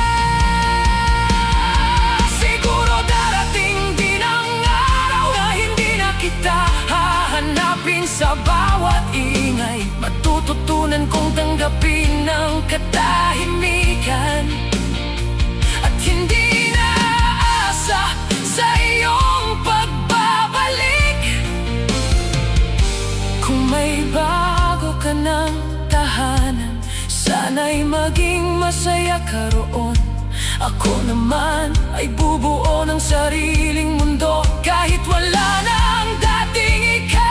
masaya ka roon. Ako naman ay bubuo ng sariling mundo kahit wala na ang dating ikaw.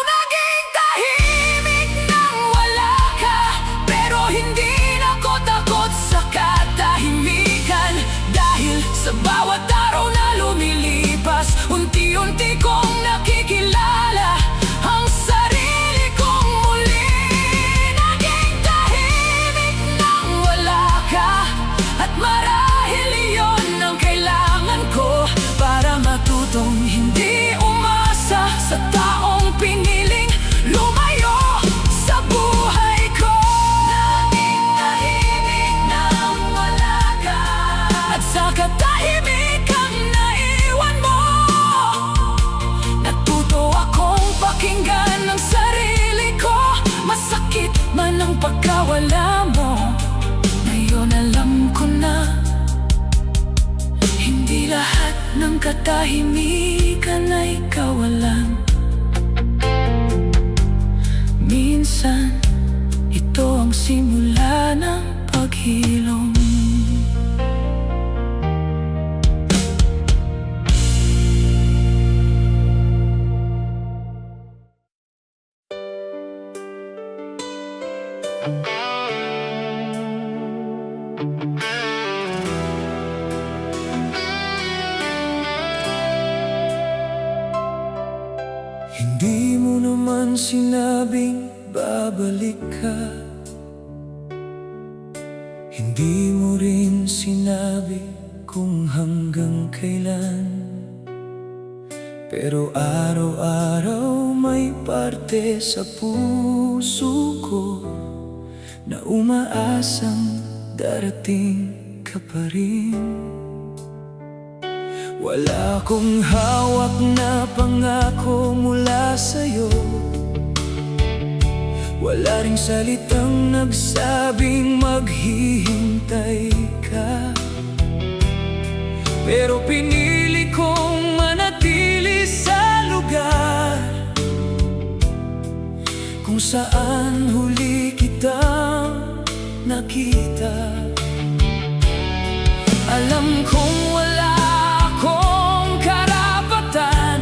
Naging tahimik nang wala ka, pero hindi na ako takot sa katahimikan. Dahil sa bawat araw na lumilipas, unti-unti kong nakikilala ang sarili kong muli. Naging tahimik nang wala ka, at marahil iyon ang kailangan ko para matutong hindi umasa sa taong piniling lumayo sa buhay ko. Naging tahimik nang wala ka, at sa katahimikang naiwan mo, natuto akong pakinggan ang sarili ko. Masakit man ang pagkawala mo, ngayon alam ko na hindi lahat ng katahimikan ay kawalan. Minsan, ito ang simula ng paghilom. Hindi mo naman sinabing babalik ka, hindi mo rin sinabi kung hanggang kailan. Pero araw-araw may parte sa puso ko na umaasang darating ka pa rin. Wala akong hawak na pangako mula sa'yo, wala ring salitang nagsabing maghihintay ka. Pero pinili kong manatili sa lugar kung saan huli kitang nakita. Alam kong wala akong karapatan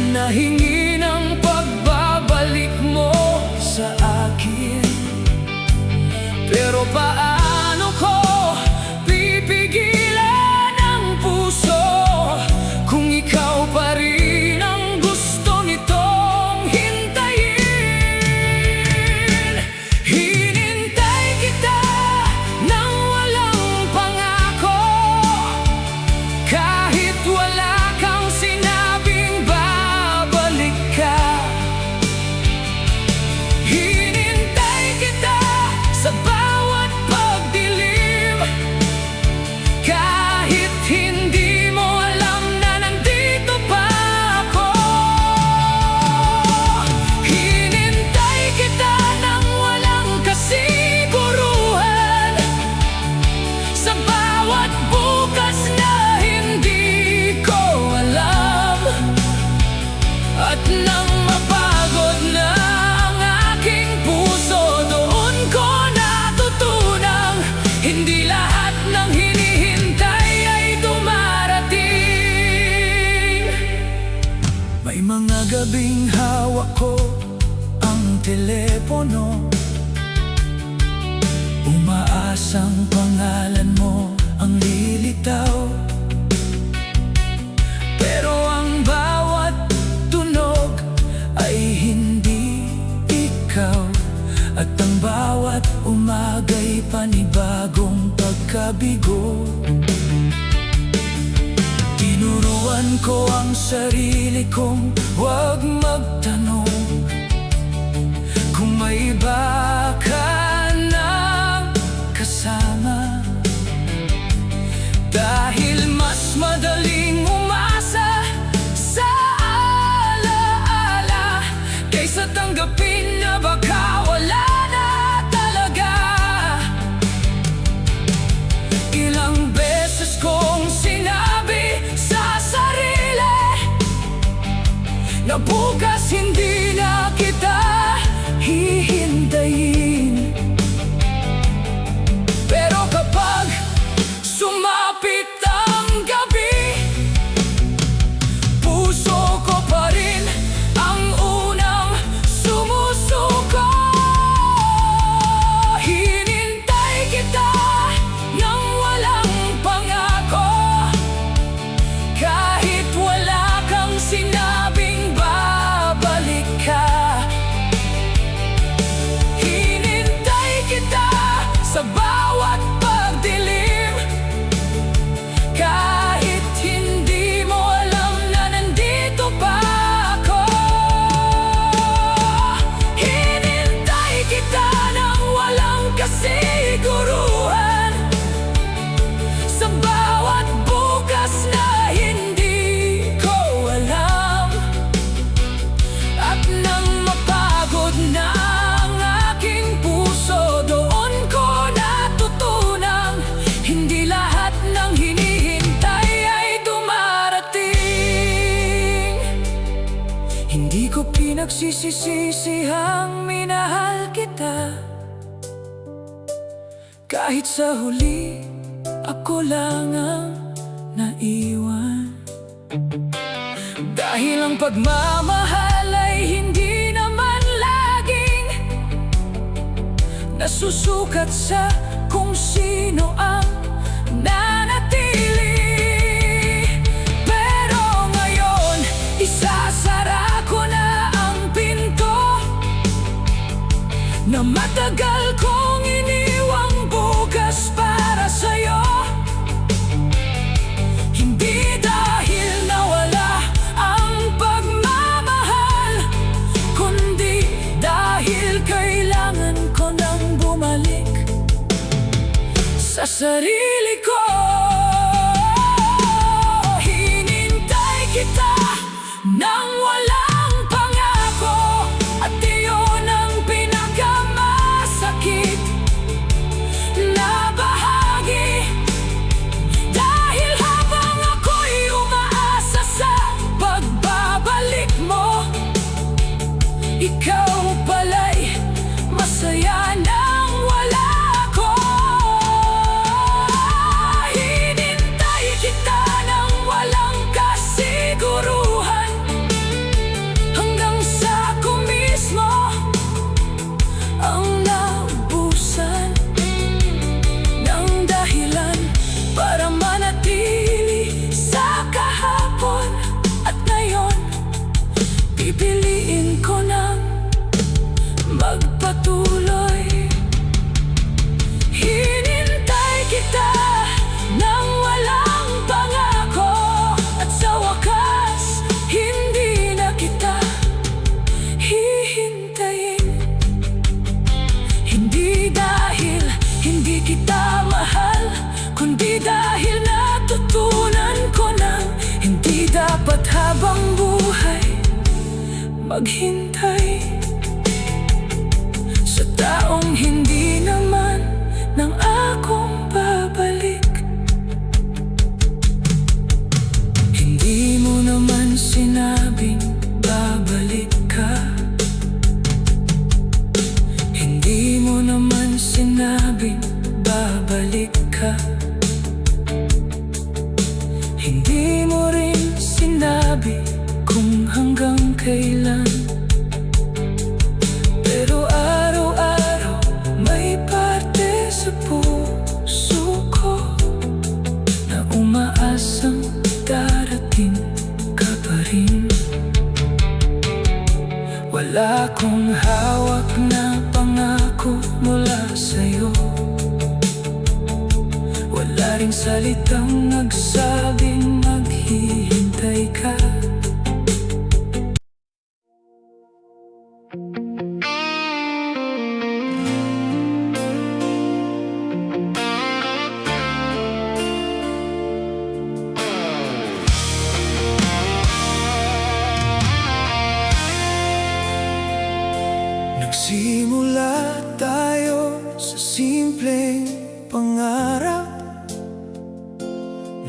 na hingin ang pagbabalik mo sa akin, pero paano ko pipigilan ang puso kung ikaw pa rin ang gusto nitong hintayin? Hinintay kita nang walang pangako, kahit wala kang sinabing babalik ka. Hinintay kita sa bawat pagdilim, kahit hindi mo alam na nandito pa ako. Hinintay kita nang walang kasiguruhan, sa bawat bukas na hindi ko alam. At nang mapagod na ang aking puso, doon ko natutunang hindi lahat ng hinihintay ay dumarating. May mga gabing hawak ko ang telepono, umaasang pangalan mo ang lilitaw. Pero ang bawat tunog ay hindi ikaw, at ang bawat umaga'y panibagong pagkabigo. Tinuruan ko ang sarili kong huwag magtanong kung may iba ka nang kasama, dahil mas madaling umasa sa alaala kaysa tanggapin na baka wala na talaga. Ilang beses kong sinabi sa sarili na bukas hindi na kita hihintayin. kasiguruhan sa bawat bukas na hindi ko alam. At nang mapagod na ang aking puso, doon ko natutunang hindi lahat ng hinihintay ay dumarating. Hindi ko pinagsisisihang minahal kita, kahit sa huli ako lang ang naiwan. Dahil ang pagmamahal ay hindi naman laging nasusukat sa kung sino ang nanatili. Pero ngayon, isasara ko na ang pinto na matagal kong iniwang bukas para sa'yo. Hindi dahil nawala ang pagmamahal, kundi dahil kailangan ko nang bumalik sa sarili ko. Hinintay kita nang walang pangako, at iyon ang pinakamasakit na bahagi. Dahil habang ako'y umaasa sa pagbabalik mo, ikaw pala'y masaya nang wala ako. Hinintay kita nang walang kasiguruhan, hanggang sa ako mismo ang naubusan ng dahilan para manatili sa kahapon. At ngayon, pipiliin ko nang magpatuloy. Hinintay kita nang walang pangako, at sa wakas, hindi na kita hihintayin. Hindi dahil hindi kita mahal, kundi dahil natutunan ko nang hindi dapat habang buhay maghintay sa taong hindi naman nang akong babalik. Hindi mo naman sinabing babalik ka, hindi mo naman sinabing babalik ka. Hindi mo rin sinabi kung hanggang kailan, pero araw-araw may parte sa puso ko na umaasang darating ka pa rin. Wala akong hawak na pangako mula sa'yo, wala ring salitang nagsabing maghihintay ka. Nagsimula tayo sa simpleng pangarap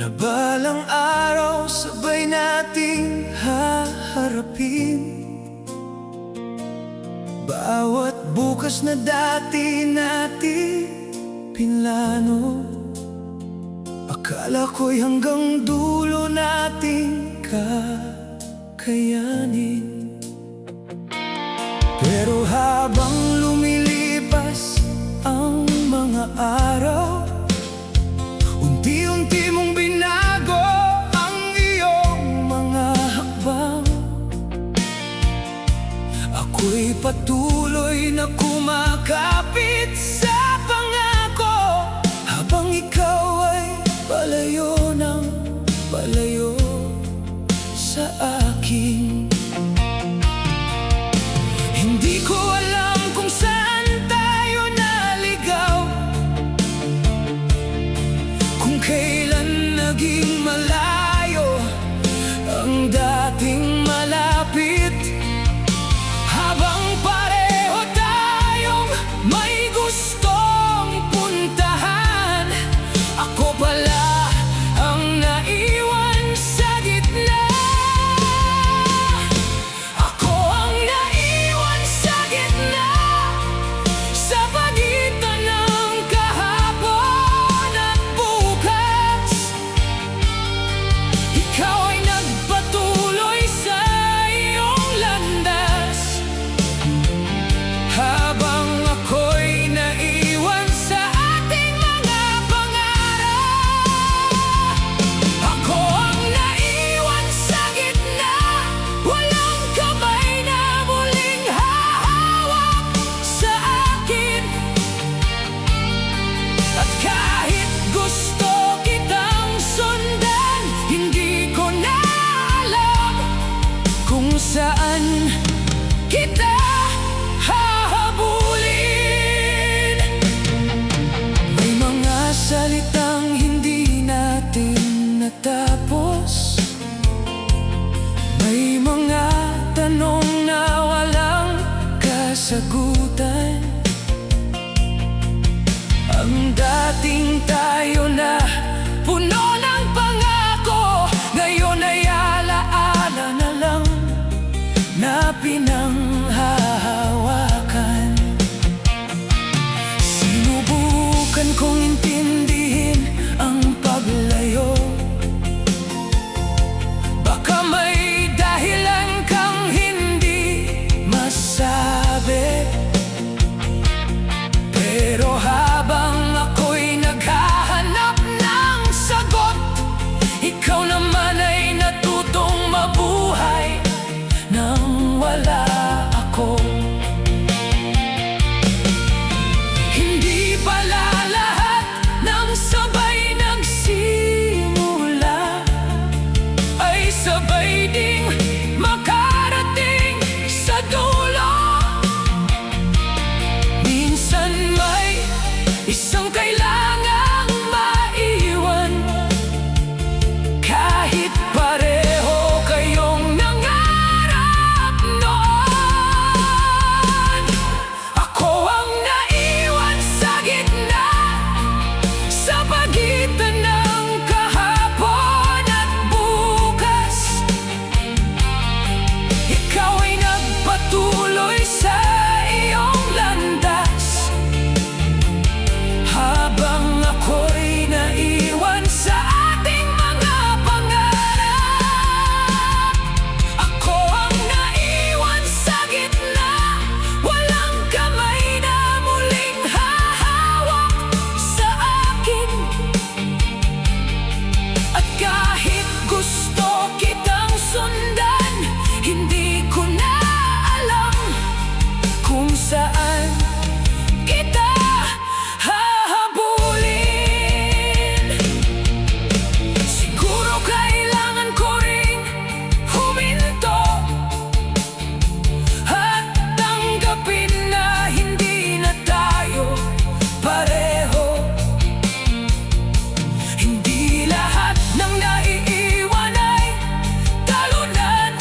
na balang araw sabay nating haharapin. Bawat bukas na dati natin pinlano, akala ko'y hanggang dulo nating kakayanin. Pero habang lumilipas ang mga araw, unti-unti mong binago ang iyong mga hakbang. Ako'y patuloy na kumakapit sa pangako, habang ikaw ay palayo ng palayo sa akin. Hindi ko alam kung saan tayo naligaw, gustong puntahan. Ako pala ang naiwan sa gitna. Ako ang naiwan sa gitna, sa pagitan ng kahapon at bukas. Ikaw ay nagpatuloy sa iyong landas, habang ako'y naiwan sa ating mga pangarap. Ako ang naiwan sa gitna, walang kamay na muling hahawak sa akin. At kahit gusto kitang sundan, hindi ko na alam kung saan kita hahabulin. May mga salitang hindi natin natapos, may mga tanong na walang kasagutan. Ang dating tayo na puno ng pangako, ngayon ay alaala na lang na pinanghahawakan. Sinubukan kong intindihin ang paglayo, baka may dahilan kang hindi masabi. Pero habang ako'y naghahanap ng sagot, ikaw naman ay natutong mabuhay nang wala ako. Hindi pala lahat ng sabay nagsimula ay sabay ding makarating sa dulo. Minsan may isang kailangang maiwan, kahit pareho kayong nangarap noon. Ako ang naiwan sa gitna, sa pagitan ng kahapon at bukas. Ikaw ay nagpatuloy sa iyong landas, habang ako'y naiwan sa ating mga pangarap. Ako ang naiwan sa gitna, walang kamay na muling hahawak sa akin. At kahit gusto kitang sundan, hindi ko na alam kung saan kita hahabulin. Siguro kailangan ko ring huminto at tanggapin na hindi na tayo pareho. Hindi lahat ng naiiwan ay talunan.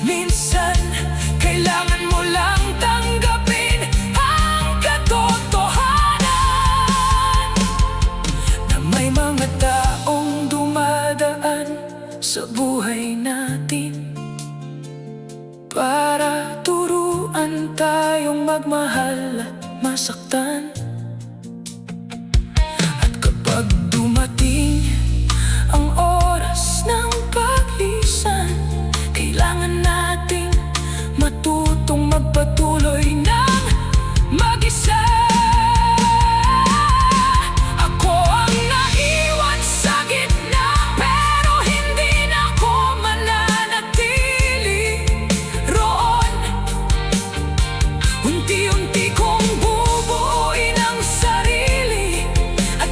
Minsan, kailangan mo lang tanggapin ang katotohanan, na may mga taong dumadaan sa buhay natin para turuan tayong magmahal at masaktan. At kapag dumating ang oras ng paglisan, kailangan nating matutong magpatuloy ng mag-isa. Ako ang naiwan sa gitna, pero hindi na ako mananatili roon. Unti-unti kong bubuuin ang sarili at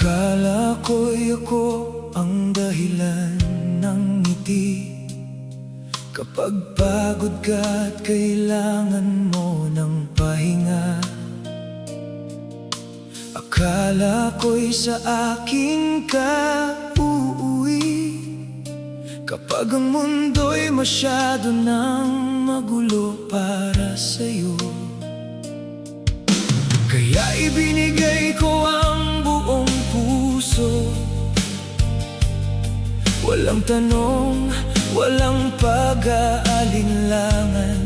Akala ko'y ako ang dahilan ng ngiti. Kapag pagod ka at kailangan mo ng pahinga, akala ko'y sa akin ka uuwi. Kapag ang mundo'y masyado nang magulo para sa'yo, kaya ibinigay ko ang buong puso. Walang tanong, walang pag-aalinlangan.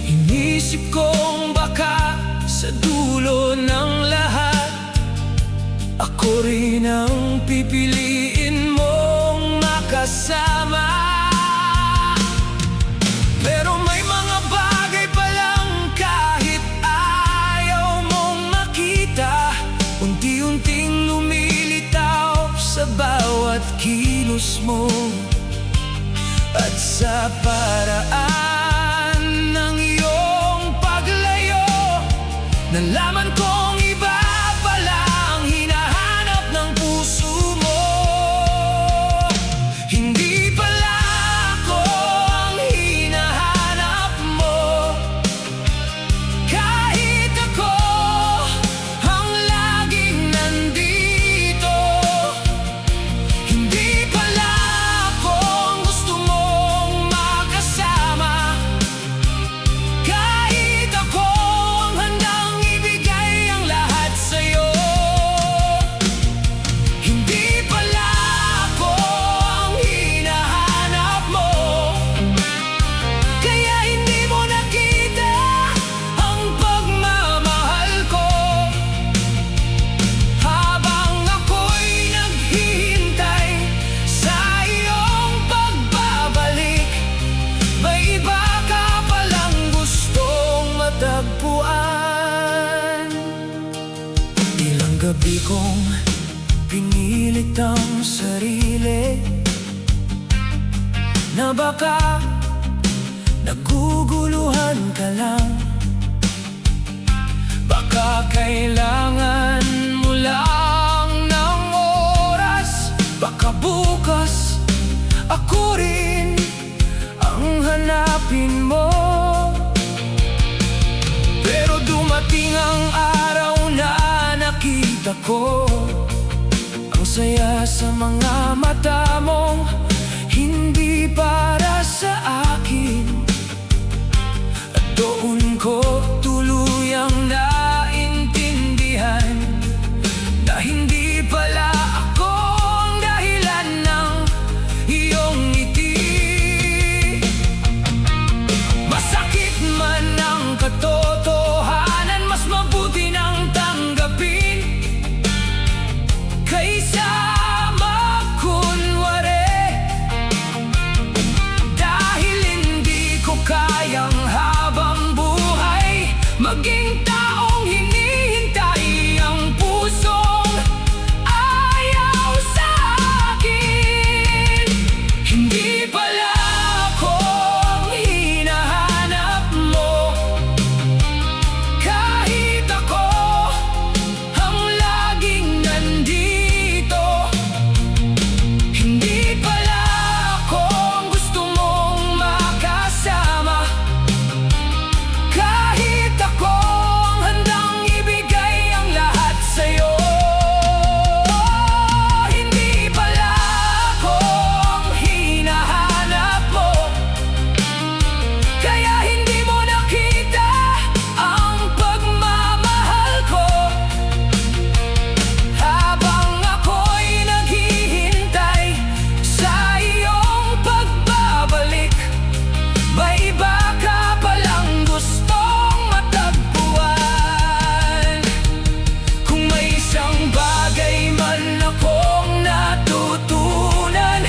Inisip kong baka sa dulo ng lahat, ako rin ang pipiliin mong makasama. Pero may mga bagay palang kahit ayaw mong makita, unti-unting lumilitaw sa bawat kilos mo. At sa paraan ng iyong paglayo, nalaman kong iba pala ang hinahanap ng puso mo. Hindi pala ako ang hinahanap mo, kahit ako ang laging nandito. Hindi pala ako ang gusto mong makasama, kahit ako ang handang ibigay ang lahat sa'yo. Hindi pala ako ang hinahanap mo, kaya hindi mo nakita ang pagmamahal ko. Habang ako'y naghihintay sa iyong pagbabalik, may iba ka palang gustong matagpuan. Ilang gabi kong pinilit ang sarili na baka naguguluhan ka lang. Baka kailangan mo lang ng oras, baka bukas ako rin ang hanapin mo. Pero dumating ang araw na nakita ko ang saya sa mga mata mong hindi para sa akin. At doon ko tuluyang naintindihan na hindi pala ako ang dahilan ng iyong ngiti. Masakit man ang katotohanan, mas mabuti nang tanggapin kaysa magkunwari. Dahil hindi ko kayang habang buhay maging taong hinihintay ang pusong ayaw sa akin. Hindi pala ako ang hinahanap mo, kahit ako ang laging nandito. Hindi pala ako ang gusto mong makasama, kahit ako ang handang ibigay ang lahat sa'yo. Hindi pala ako ang hinahanap mo, kaya hindi mo nakita ang pagmamahal ko. Habang ako'y naghihintay sa iyong pagbabalik, may iba ka palang gustong matagpuan. Kung may isang bagay man akong natutunan,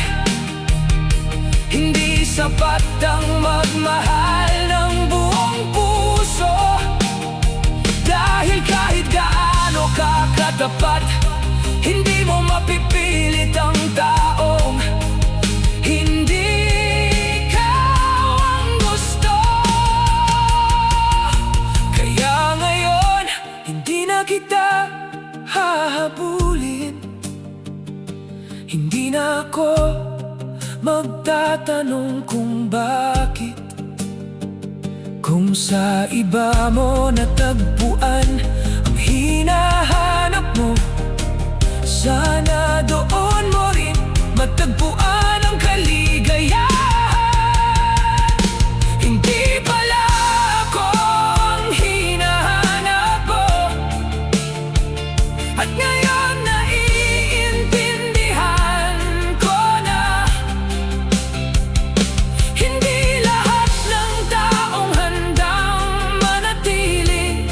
hindi sapat ang magmahal ng buong puso. Dahil kahit gaano ka katapat, hindi mo mapipilit ang taong hindi ikaw ang gusto. Kaya ngayon, hindi na kita hahabulin. Hindi na ako magtatanong kung bakit, kung sa iba mo natagpuan ang hinahanap mo. Sana doon mo rin matagpuan ang kaligayahan. Hindi pala ako ang hinahanap mo, at ngayon naiintindihan ko na hindi lahat ng taong handang manatili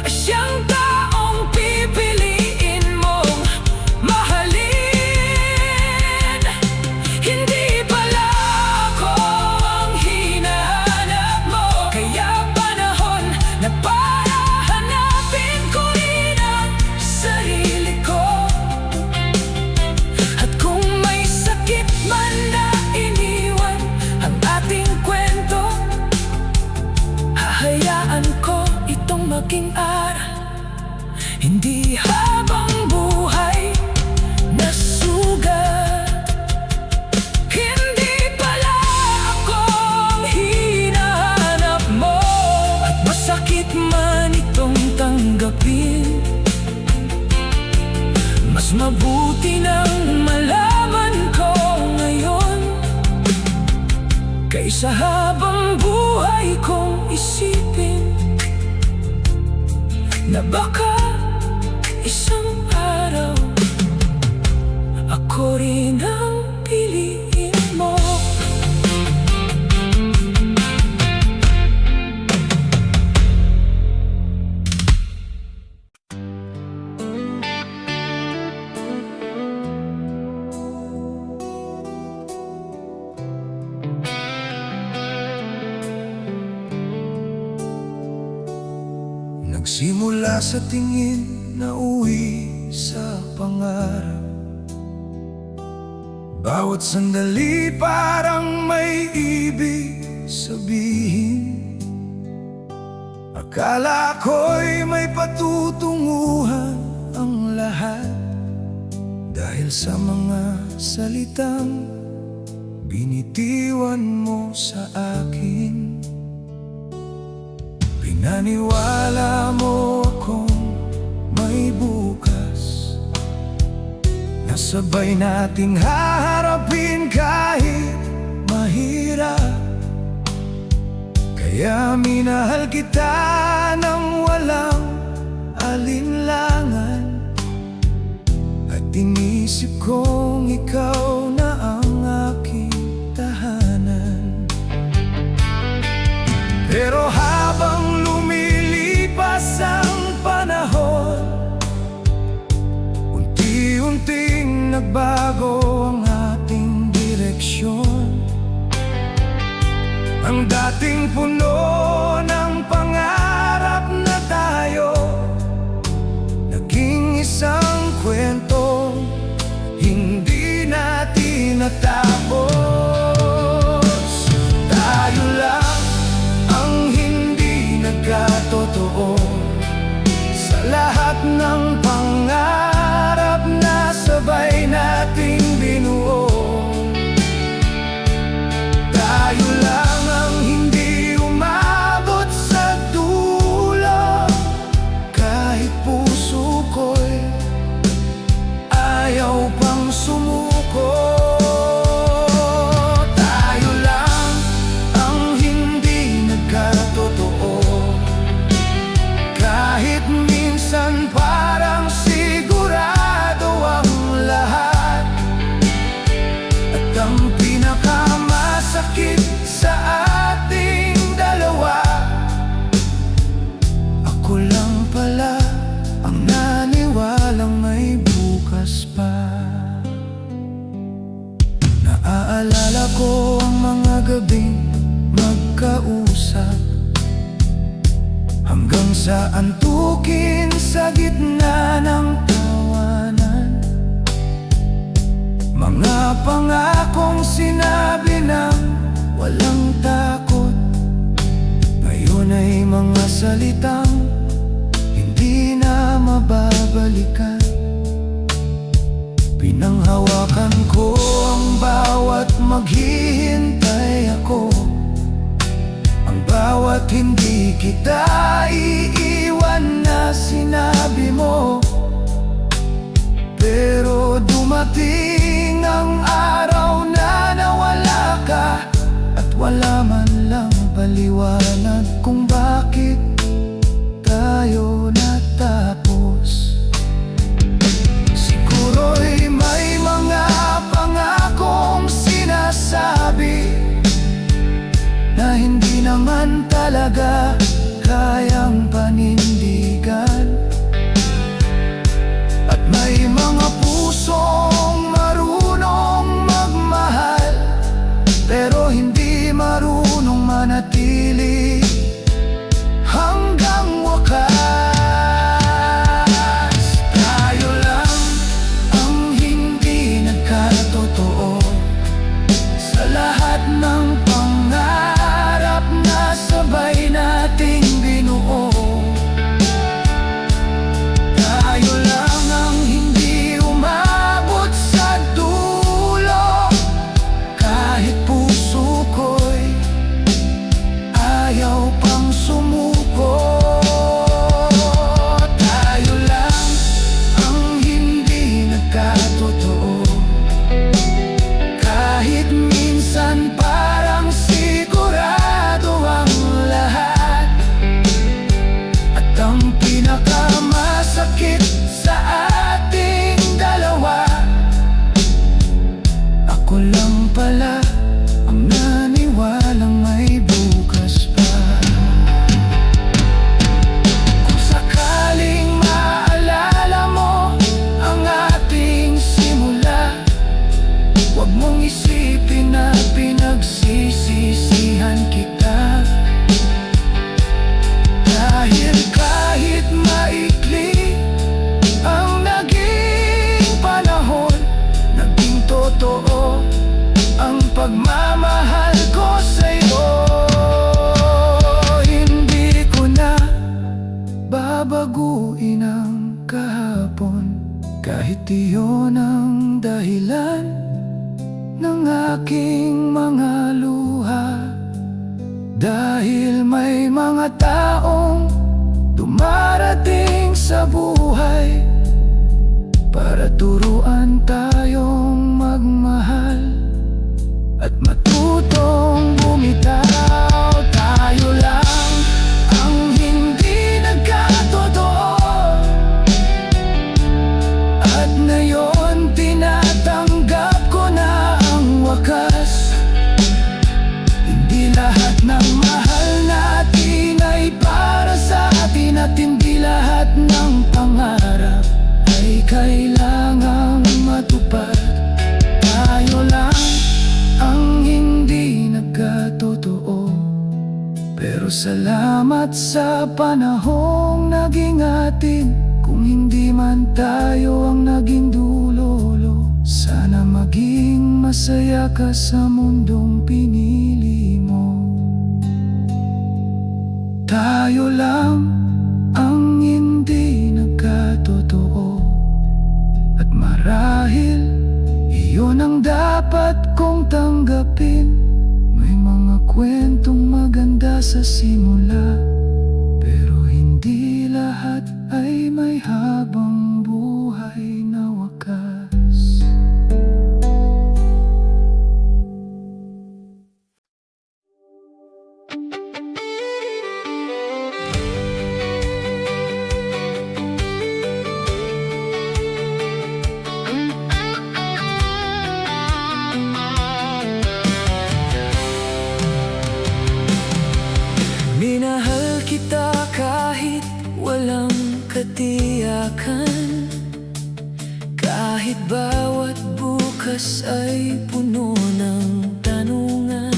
ay siyang taong pipiliin mong mahalin. Hindi pala ako ang hinahanap mo, kaya panahon na para hanapin ko rin ang sarili ko. At kung may sakit man na iniwan ang ating kwento, hahayaan ko itong maging aral, hindi habang buhay na sugat. Hindi pala ako ang hinahanap mo, at masakit man itong tanggapin, mas mabuti nang malaman ko ngayon, kaysa habang buhay kong isipin na baka isang araw ako rin ang piliin mo. Nagsimula sa tingin na uwi sa pangarap. Bawat sandali parang may ibig sabihin. Akala ko'y may patutunguhan ang lahat, dahil sa mga salitang binitiwan mo sa akin. Pinaniwala mo akong may bukas, na sabay nating haharapin kahit mahirap. Kaya minahal kita ng walang alinlangan, at inisip kong ikaw na ang aking tahanan. Pero habang lumilipas ang panahon, unti-unting nagbago ang ating direksyon. Ang dating puno ng pangarap na tayo, naging isang kwentong hindi natin natapos. Tayo lang ang hindi nagkatotoo sa lahat ng pangarap na sabay nating binuo. Tayo lang ang hindi umabot sa dulo, kahit puso ko'y ayaw pang sumuko. Tayo lang ang hindi nagkatotoo, kahit minsan parang sigurado ang lahat. At ang pinakamasakit sa ating dalawa, ako lang pala ang naniwalang may bukas pa. Naaalala ko ang mga gabing magkausap, hanggang sa antukin sa gitna ng tawanan. Mga pangakong sinabi ng walang takot, ngayon ay mga salitang hindi na mababalikan. Pinanghawakan ko ang bawat maghihintay ako, ang bawat hindi kita iiwan na sinabi mo. Pero dumating ang araw na nawala ka, at wala man lang paliwanag kung bakit tayo natapos. Siguro'y may mga pangakong sinasabi na hindi naman talaga kayang panindigan. At may mga pusong marunong magmahal, pero hindi marunong manatili hanggang wakas. Tayo lang ang hindi nagkatotoo sa lahat ng pangarap na sabay nating binuo. Tayo lang ang hindi umabot sa dulo, kahit puso ko'y ayaw pang sumuko. Tayo lang ang hindi nagkatotoo, kahit minsan parang sigurado ang lahat. At ang pinakamasakit sa ating dalawa, ako lang pala ang naniwalang may bukas pa. Kung sakaling maalala mo ang ating simula, huwag mong isipin na pinagsisisihan kita. Dahil kahit maikli ang naging panahon, naging totoo ang pagmamahal ko sa'yo. Hindi ko na babaguin ang kahapon, kahit iyon ang dahilan ng aking mga luha. Dahil may mga taong dumarating sa buhay para turuan tayong magmahal at matutong bumitaw. Tayo lang ang hindi nagkatotoo, at ngayon tinatanggap ko na ang wakas. Hindi lahat ng mahal natin ay para sa atin, at hindi lahat ng pangarap ay kailangang matupad. Tayo lang ang hindi nagkatotoo, pero salamat sa panahong naging atin. Kung hindi man tayo ang naging dulolo, sana maging masaya ka sa mundong pinili mo. Tayo lang ang hindi nagkatotoo, at marahil iyon ang dapat kong tanggapin. May mga kwentong maganda sa simula, pero hindi lahat ay may habang buhay na wakas. Minahal kita kahit walang katiyakan, kahit bawat bukas ay puno ng tanungan.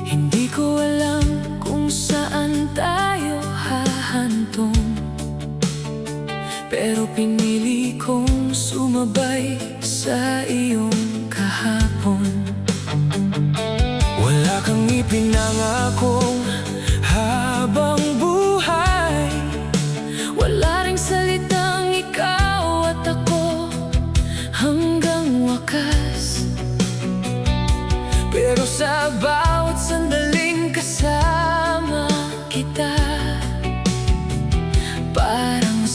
Hindi ko alam kung saan tayo hahantong, pero pinili kong sumabay sa iyong kahapon. Wala kang ipinangakong habang buhay, wala ring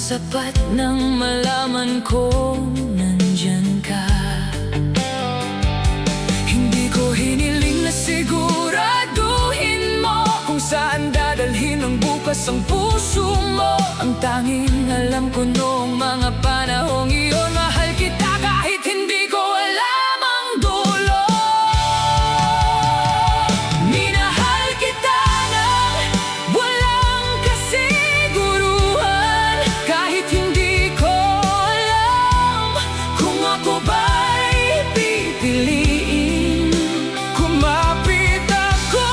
sapat nang malaman kong nandyan ka. Hindi ko hiniling na siguraduhin mo kung saan dadalhin ng bukas ang puso mo. Ang tanging alam ko noong mga panahong iyon, mahal kita kahit hindi ko alam ang dulo. Minahal kita nang walang kasiguruhan, kahit hindi ko alam kung ako ba'y pipiliin. Kumapit ako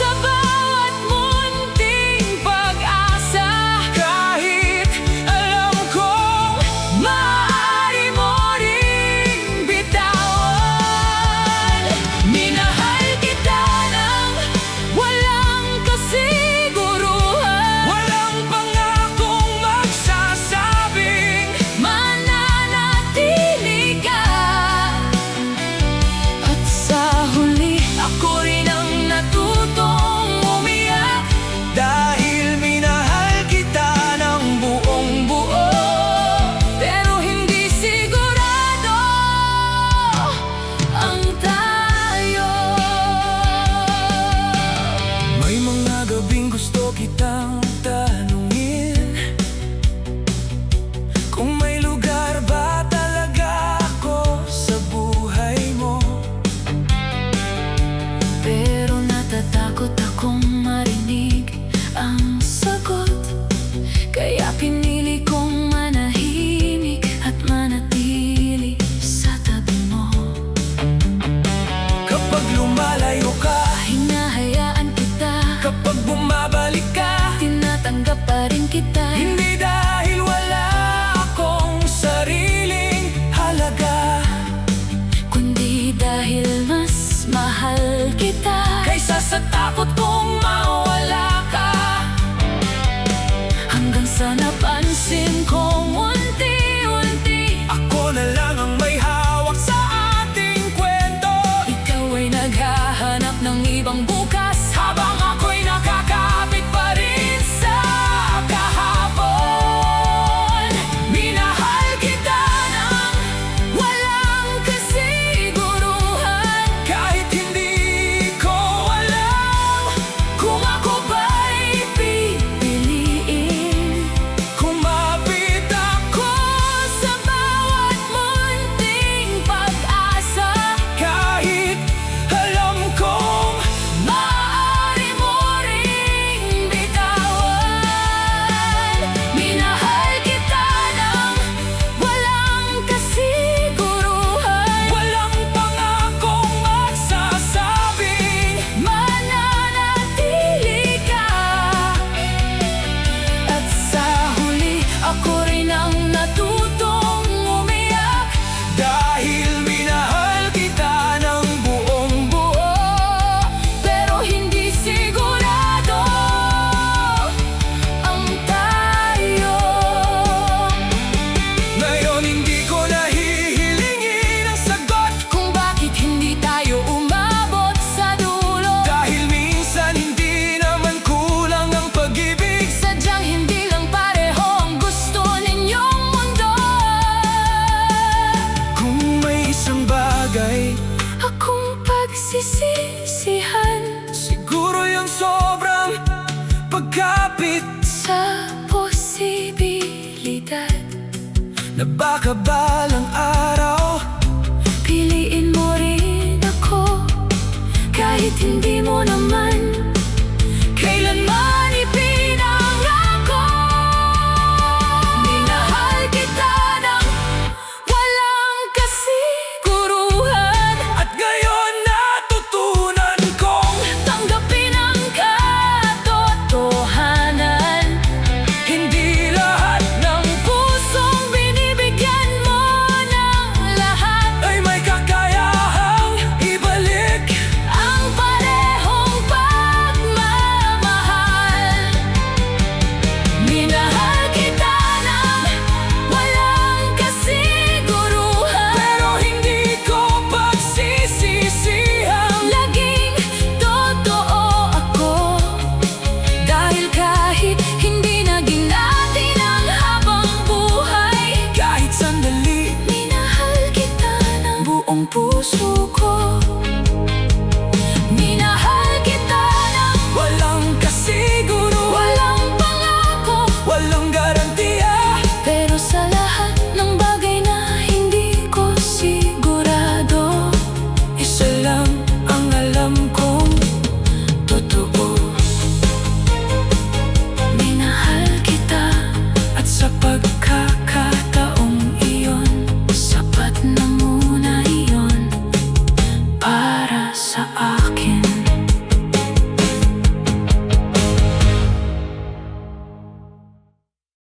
sa bawat munting pag-asa, kahit alam kong maaari mo ring bitawan. Minahal kita nang walang kasiguruhan, walang pangakong magsasabing mananatili ka. At sa huli, ako rin ang natutong umiyak, dahil minahal kita ng buong buo. Pero hindi sigurado ang tayo. May mga gabing gusto kitang tanungin kung may lugar ba talaga ako sa buhay mo. Pero natatakot akong marinig ang sagot, kaya pinili kong manahimik at manatili sa tabi mo. Kapag lumalayo ka, hinahayaan kita. Kapag bumabalik ka, tinatanggap pa rin kita. Hindi dahil wala akong sariling halaga, kundi dahil mas mahal kita kaysa sa takot kong mawala ka. Hanggang sa napansin kong unti-unti, ako na lang ang may hawak sa ating kwento. Ikaw ay naghahanap ng ibang bukas, habang ako'y nakakapit pa rin sa kahapon. Minahal kita nang walang kasiguruhan, kahit hindi ko alam kung ako ba'y pipiliin. Kumapit ako sa bawat munting pag-asa, kahit alam kong maaari mo ring bitawan. Minahal kita nang walang kasiguruhan, walang pangakong magsasabing mananatili ka. At sa huli, ako rin ang natutong umiyak, dahil minahal kita ng buong buo. Pero hindi sigurado ang tayo. Ngayon hindi ko nahihilingin ang sagot kung bakit hindi tayo umabot sa dulo. Dahil minsan hindi naman kulang ang pag-ibig, sadyang hindi lang pareho ang gusto ninyong mundo. Kung may isang bagay akong pagsisisihan, siguro yung sobrang pagkapit sa posibilidad na baka balang araw piliin mo rin ako, kahit hindi mo naman